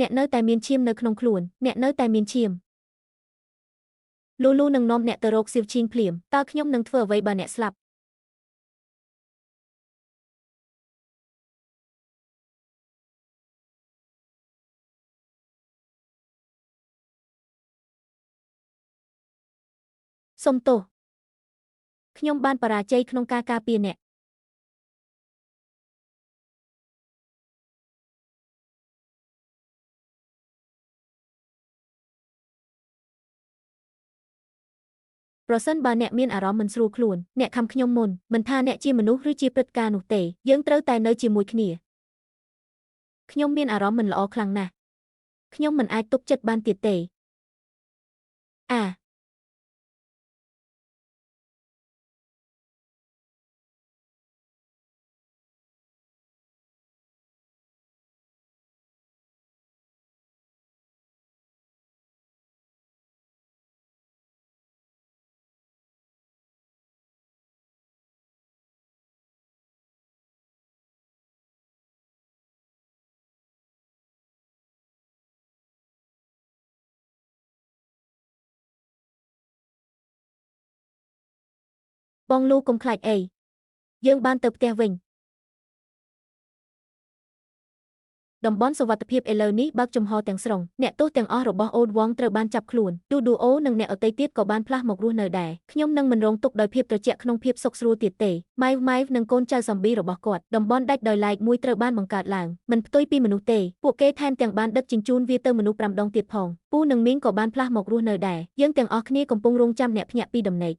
អ្នកនៅតែមានឈាមនៅក្នុងខ្លួនអ្នកនៅតែមានឈាមលូនឹងនាំអ្នកទៅរកសៀវឈីងភ្លាមតើខ្ញុំនឹងធ្វើអ្វីបើអ្នកស្លាប់សុំទោសខ្ញុំបានបរាជ័យក្នុងការការពារអ្នកប្រសិនបើអ្នកមានអារម្មណ៍មិនស្រួលខ្លួនអ្នកខំខ្ញុំមុនមិនថាអ្នកជាមនុស្សឬជាព្រឹត្តិការណ៍នោះទេយើងត្រូវតែនៅជាមួយគ្នាខ្ញុំមានអារម្មណ៍មិនល្អខ្លាំងណាស់ខ្ញុំមិនអាចទុកចិត្តបានទៀតទេបងលូកុំខ្លាចអីយើងបានទៅផ្ទះវិញ តំបន់សុវត្ថិភាពឥឡូវនេះបើកចំហទាំងស្រុងអ្នកទោសទាំងអស់របស់អូនវ៉ងត្រូវបានចាប់ខ្លួនឌូអូនិងអ្នកដទៃទៀតក៏បានផ្លាស់មករស់នៅដែរខ្ញុំនឹងមិនរងទុក្ខដោយភាពត្រជាក់ក្នុងភាពសុខស្រួលទៀតទេម៉ៃវនិងកូនចៅសំប៊ីរបស់គាត់តំបន់ដាច់ដោយឡែកមួយត្រូវបានបង្កើតឡើងមិនផ្ទុយពីមនុស្សទេពួកគេថែមទាំងបានដឹកជញ្ជូនវាទៅមនុស្ស5ដងទៀតផងពូនិងមីងក៏បានផ្លាស់មករស់នៅដែរយើងទាំងអស់គ្នាកំពុងរងចាំអ្នកភ្ញាក់ពីដំណេក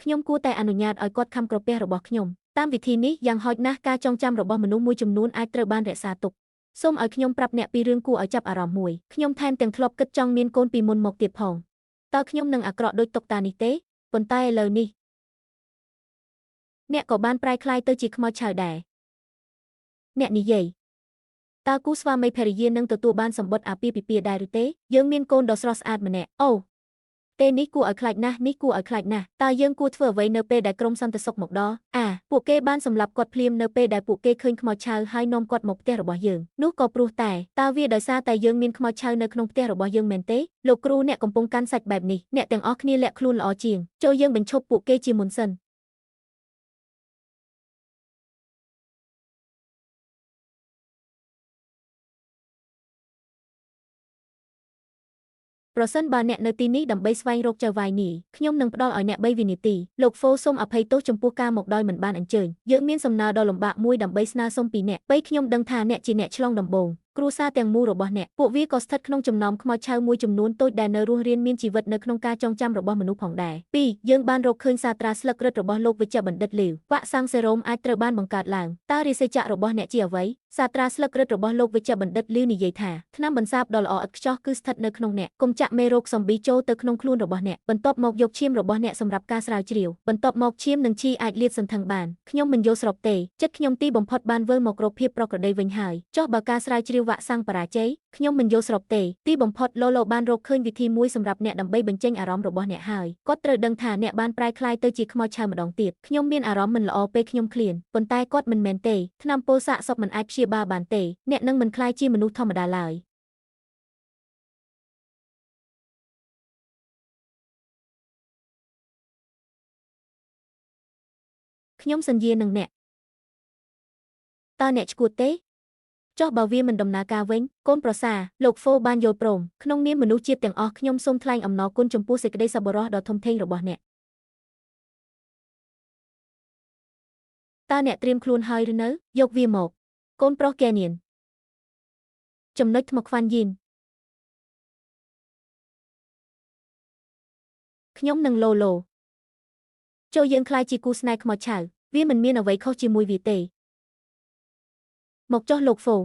ខ្ញុំគួរតែអនុញ្ញាតឲ្យគាត់ខំក្រពះរបស់ខ្ញុំតាមវិធីនេះយ៉ាងហោចណាស់ការចងចាំរបស់មនុស្សមួយចំនួនអាចត្រូវបានរក្សាទុកសូមឲ្យខ្ញុំប្រាប់អ្នកពីរឿងគួរឲ្យចាប់អារម្មណ៍មួយខ្ញុំថែមទាំងធ្លាប់គិតចង់មានកូនពីមុនមកទៀតផងតើខ្ញុំនឹងអាក្រក់ដូចតុកតានេះទេប៉ុន្តែឥឡូវនេះអ្នកក៏បានប្រែក្លាយទៅជាខ្មោចឆៅដែរអ្នកនិយាយតើគូស្វាមីភរិយានឹងទទួលបានសម្បត្តិអាពាហ៍ពិពាហ៍ដែរឬទេយើងមានកូនដ៏ស្រស់ស្អាតម្នាក់អូទេនេះគួរឲ្យខ្លាចណាស់នេះគួរឲ្យខ្លាចណាស់តើយើងគួរធ្វើអ្វីនៅពេលដែលក្រុមសន្តិសុខមកដល់ពួកគេបានសម្លាប់គាត់ភ្លាមនៅពេលដែលពួកគេឃើញខ្មោចឆៅហើយនាំគាត់មកផ្ទះរបស់យើងនោះក៏ព្រោះតែតើវាដោយសារតែយើងមានខ្មោចឆៅនៅក្នុងផ្ទះរបស់យើងមែនទេលោកគ្រូអ្នកកំពុងកាន់សាច់បែបនេះអ្នកទាំងអស់គ្នាលាក់ខ្លួនល្អជាងចូលយើងបញ្ឈប់ពួកគេជាមុនសិនប្រសិនបើអ្នកនៅទីនេះដើម្បីស្វែងរកចៅវាយនីខ្ញុំនឹងផ្ដល់ឲ្យអ្នក3វិនាទីលោកហ្វូសូមអភ័យទោសចំពោះការមកដោយមិនបានអញ្ជើញយើងមានសំណើដ៏លំបាកមួយដើម្បីស្នើសុំពីអ្នក3ខ្ញុំដឹងថាអ្នកជាអ្នកឆ្លងដំបូងគ្រួសារទាំងមូលរបស់អ្នកពួកវាក៏ស្ថិតក្នុងចំណោមខ្មោចឆៅមួយចំនួនតូចដែលនៅរស់រានមានជីវិតនៅក្នុងការចងចាំរបស់មនុស្សផងដែរ2យើងបានរកឃើញសាត្រាស្លឹករឹតរបស់លោកវិជ្ជបណ្ឌិតលាវវ៉ាក់សាំងសេរ៉ូមអាចត្រូវបានបង្កើតឡើងតើរាសីចក្ររបស់អ្នកជាអ្វីសាត្រាស្លឹករឹតរបស់លោកវិជ្ជបណ្ឌិតលាវនិយាយថាថ្នាំបន្សាបដ៏ល្អឥតខ្ចោះគឺស្ថិតនៅក្នុងអ្នកកុំចាក់មេរោគសំប៊ីចូលទៅក្នុងខ្លួនរបស់អ្នកបន្ទាប់មកយកឈាមរបស់អ្នកសម្រាប់ការស្រាវជ្រាវបន្ទាប់មកឈាមនិងជីអាចលាតសន្ធឹងបានខ្ញុំមិនយល់ស្របទេចិត្តខ្ញុំទីបំផុតបានវិលមករកភាពប្រក្រតីវិញហើយចុះបើការស្រាវជ្រាវវ៉ាក់សាំងបរាជ័យខ្ញុំមិនយល់ស្របទេទីបំផុតឡូបានរកឃើញវិធីមួយសម្រាប់អ្នកដើម្បីបញ្ចេញអារម្មណ៍របស់អ្នកហើយគាត់ត្រូវដឹងថាអ្នកបានប្រែក្លាយទៅជាខ្មោចឆៅម្ដងទៀតខ្ញុំមានអារម្មណ៍មិនល្អពេលខ្ញុំឃ្លានប៉ុន្តែគាត់មិនមែនទេថ្នាំពោធិ៍សាកសពមិនអាចព្យាបាលបានទេអ្នកនឹងមិនក្លាយជាមនុស្សធម្មតាឡើយខ្ញុំសន្យានឹងអ្នកតើអ្នកឈួតទេចុះបើវាមិនដំណើរការវិញកូនប្រសាលោកហ្វូបានយល់ព្រមក្នុងនាមមនុស្សជាតិទាំងអស់ខ្ញុំសូមថ្លែងអំណរគុណចំពោះសេចក្តីសប្បុរសដ៏ធំធេងរបស់អ្នកតើអ្នកត្រៀមខ្លួនហើយឬនៅយកវាមកកូនប្រុសកែនៀនចំណុចថ្មខ្វាន់យីនខ្ញុំនឹងឡូចូលយើងក្លាយជាគូស្នេហ៍ខ្មោចឆៅវាមិនមានអ្វីខុសជាមួយវាទេមកចុះលោកហ្វូ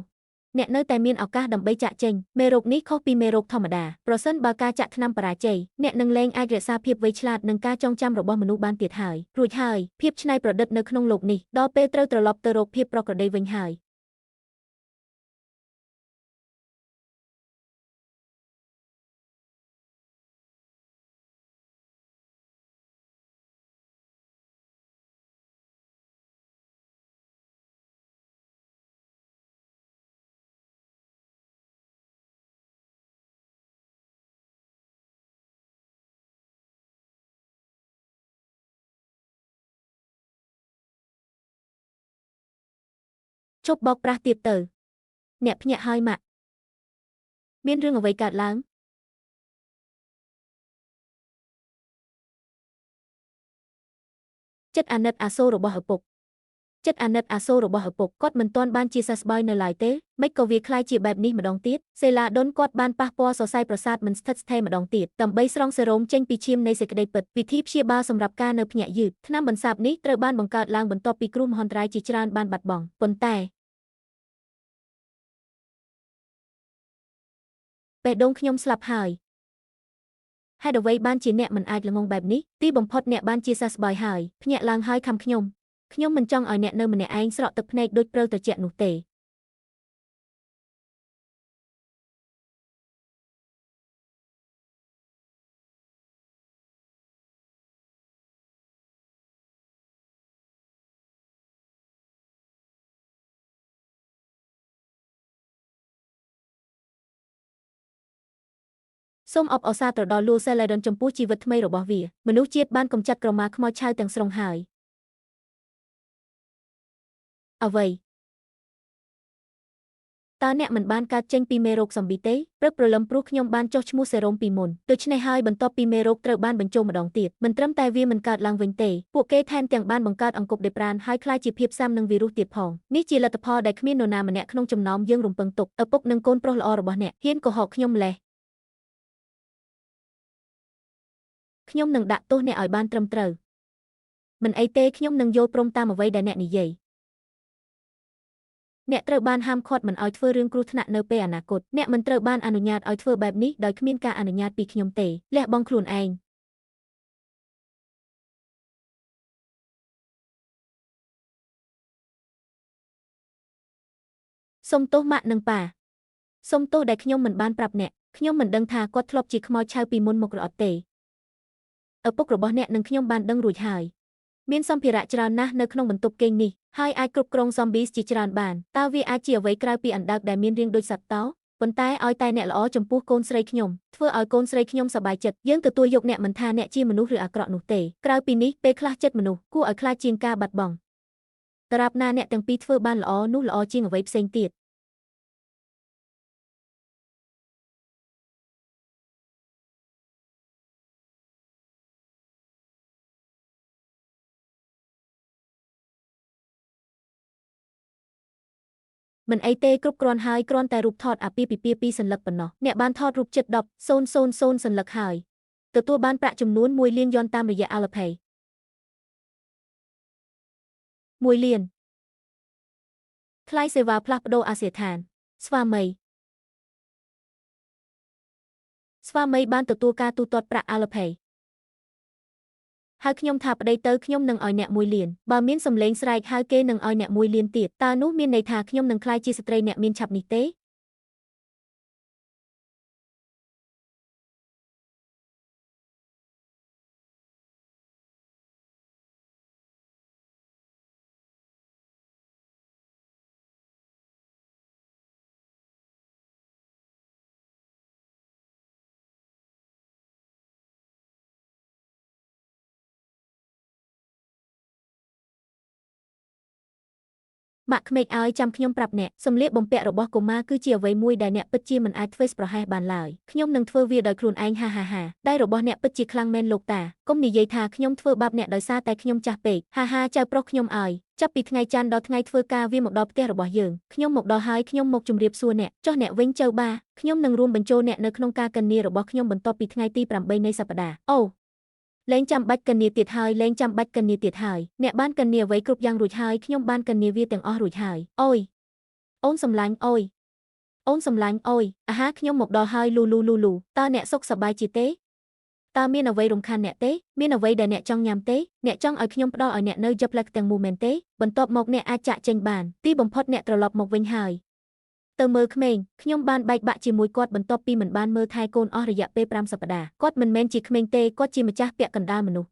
អ្នកនៅតែមានឱកាសដើម្បីចាក់ចេញមេរោគនេះខុសពីមេរោគធម្មតាប្រសិនបើការចាក់ថ្នាំបរាជ័យអ្នកនឹងលែងអាចរក្សាភាពវៃឆ្លាតនិងការចងចាំរបស់មនុស្សបានទៀតហើយរួចហើយភាពច្នៃប្រឌិតនៅក្នុងលោកនេះដល់ពេលត្រូវត្រឡប់ទៅរកភាពប្រក្រតីវិញហើយជប់បោកប្រាស់ទៀតទៅអ្នកភ្ញាក់ហើយម៉ាក់មានរឿងអ្វីកើតឡើងចិត្តអាណិតអាសូររបស់ឪពុកចិត្តអាណិតអាសូររបស់ឪពុកគាត់មិនទាន់បានជាសះស្បើយនៅឡើយទេមិនក៏វាคล้ายជាបែបនេះម្ដងទៀតសេឡាដុនគាត់បានប៉ះពាល់សរសៃប្រសាទមិនស្ថិតស្ថេរម្ដងទៀតដើម្បីស្រង់សេរ៉ូមចេញពីឈាមនៃសេចក្តីពិតវិធីព្យាបាលសម្រាប់ការនៅភ្ញាក់យឺតថ្នាំបន្សាបនេះត្រូវបានបង្កើតឡើងបន្ទាប់ពីគ្រោះមហន្តរាយជាច្រើនបានបាត់បង់ប៉ុន្តែបេះដូងខ្ញុំស្លាប់ហើយហេតុអ្វីបានជាអ្នកមិនអាចល្ងងបែបនេះទីបំផុតអ្នកបានជាសះស្បើយហើយភ្ញាក់ឡើងហើយខំខ្ញុំមិនចង់ឲ្យអ្នកនៅម្នាក់ឯងស្រក់ទឹកភ្នែកដូចព្រិលត្រជាក់នោះទេ សូមអបអរសាទរដល់លោក Celadon ចំពោះជីវិតថ្មីរបស់វាមនុស្សជាតិបានកម្ចាត់ក្រមាខ្មោចឆៅទាំងស្រុងហើយអ្វីតើអ្នកមិនបានកើតចេញពីមេរោគហ្សំប៊ីទេព្រឹកព្រលឹមព្រោះខ្ញុំបានចុះឈ្មោះសេរ៉ូមពីមុនដូច្នេះហើយបន្ទាប់ពីមេរោគត្រូវបានបញ្ចូលម្ដងទៀតមិនត្រឹមតែវាមិនកើតឡើងវិញទេពួកគេថែមទាំងបានបង្កើតអង្គប់ដេប្រានហើយក្លាយជាភាពស៊ាំនឹងវីរុសទៀតផងនេះជាលទ្ធផលដែលគ្មាននរណាម្នាក់ក្នុងចំណោមយើងរំពឹងទុកឪពុកនិងកូនប្រុសល្អរបស់អ្នកហ៊ានកុហកខ្ញុំម្លេះខ្ញុំនឹងដាក់ទោសអ្នកឲ្យបានត្រឹមត្រូវមិនអីទេខ្ញុំនឹងយល់ព្រមតាមអ្វីដែលអ្នកនិយាយអ្នកត្រូវបានហាមឃាត់មិនឲ្យធ្វើរឿងគ្រោះថ្នាក់នៅពេលអនាគតអ្នកមិនត្រូវបានអនុញ្ញាតឲ្យធ្វើបែបនេះដោយគ្មានការអនុញ្ញាតពីខ្ញុំទេលះបង់ខ្លួនឯងសុំទោសម៉ាក់និងប៉ាសុំទោសដែលខ្ញុំមិនបានប្រាប់អ្នកខ្ញុំមិនដឹងថាគាត់ធ្លាប់ជាខ្មោចឆៅពីមុនមកឬអត់ទេឪពុករបស់អ្នកនិងខ្ញុំបានដឹងរួចហើយមានសម្ភារៈច្រើនណាស់នៅក្នុងបន្ទប់គេងនេះហើយអាចគ្រប់គ្រង zombies ជាច្រើនបានតើវាអាចជាអ្វីក្រៅពីអណ្ដើកដែលមានរាងដូចសត្វតោប៉ុន្តែឲ្យតែអ្នកល្អចំពោះកូនស្រីខ្ញុំធ្វើឲ្យកូនស្រីខ្ញុំសប្បាយចិត្តយើងទទួលយកអ្នកមិនថាអ្នកជាមនុស្សឬអាក្រក់នោះទេក្រៅពីនេះពេលខ្លះចិត្តមនុស្សគួរឲ្យខ្លាចជាងការបាត់បង់តារាបណាអ្នកទាំងពីរធ្វើបានល្អនោះល្អជាងអ្វីផ្សេងទៀតមិនអីទេគ្រប់គ្រាន់ហើយគ្រាន់តែរូបថតអាពាហ៍ពិពាហ៍2សន្លឹកប៉ុណ្ណោះអ្នកបានថតរូបជិត10,000 សន្លឹកហើយទទួលបានប្រាក់ចំនួន1លានយ៉នតាមរយៈ Alipay 1លានថ្លៃសេវាផ្លាស់ប្ដូរអាសយដ្ឋានស្វាមីបានទទួលការទូទាត់ប្រាក់ Alipay ហើយខ្ញុំថាប្តីទៅខ្ញុំនឹងឲ្យអ្នក1លានបើមានសម្លេងស្រែកហើយគេនឹងឲ្យអ្នក1លានទៀតតើនោះមានន័យថាខ្ញុំនឹងក្លាយជាស្ត្រីអ្នកមានឆាប់នេះទេម៉ាក់ក្មេកឲ្យចាំខ្ញុំប្រាប់អ្នកសម្លៀកបំពាក់របស់កុមារគឺជាអ្វីមួយដែលអ្នកពិតជាមិនអាចធ្វើប្រហែសបានឡើយខ្ញុំនឹងធ្វើវាដោយខ្លួនឯងហាដៃរបស់អ្នកពិតជាខ្លាំងមែនលោកតាកុំនិយាយថាខ្ញុំធ្វើបាបអ្នកដោយសារតែខ្ញុំចាស់ពេកចៅប្រុសខ្ញុំឲ្យចាប់ពីថ្ងៃច័ន្ទដល់ថ្ងៃធ្វើការវាមកដល់ផ្ទះរបស់យើងខ្ញុំមកដល់ហើយខ្ញុំមកជម្រាបសួរអ្នកចុះអ្នកវិញចៅបាខ្ញុំនឹងរួមបញ្ចូលអ្នកនៅក្នុងការកញ្ញារបស់ខ្ញុំបន្ទាប់ពីថ្ងៃទី8នៃសប្តាហ៍អូលែងចាំបាច់កញ្ញាទៀតហើយអ្នកបានកញ្ញាអ្វីគ្រប់យ៉ាងរួចហើយខ្ញុំបានកញ្ញាវាទាំងអស់រួចហើយអូយអូនសំឡាញ់អូយអូនសំឡាញ់អូយអាហាខ្ញុំមកដល់ហើយលូតើអ្នកសុខសប្បាយជាទេតើមានអ្វីរំខានអ្នកទេមានអ្វីដែលអ្នកចង់ញ៉ាំទេអ្នកចង់ឲ្យខ្ញុំផ្ដល់ឲ្យអ្នកនៅយប់លក្ខទាំងមូមែនទេបន្ទាប់មកអ្នកអាចចាក់ចេញបានទីបំផុតអ្នកត្រឡប់មកវិញហើយទៅមើលក្មេងខ្ញុំបានបែកបាក់ជាមួយគាត់បន្ទាប់ពីមិនបានមើលថែកូនអស់រយៈពេល5សប្តាហ៍គាត់មិនមែនជាក្មេងទេគាត់ជាម្ចាស់ពាក់កណ្ដាលមនុស្ស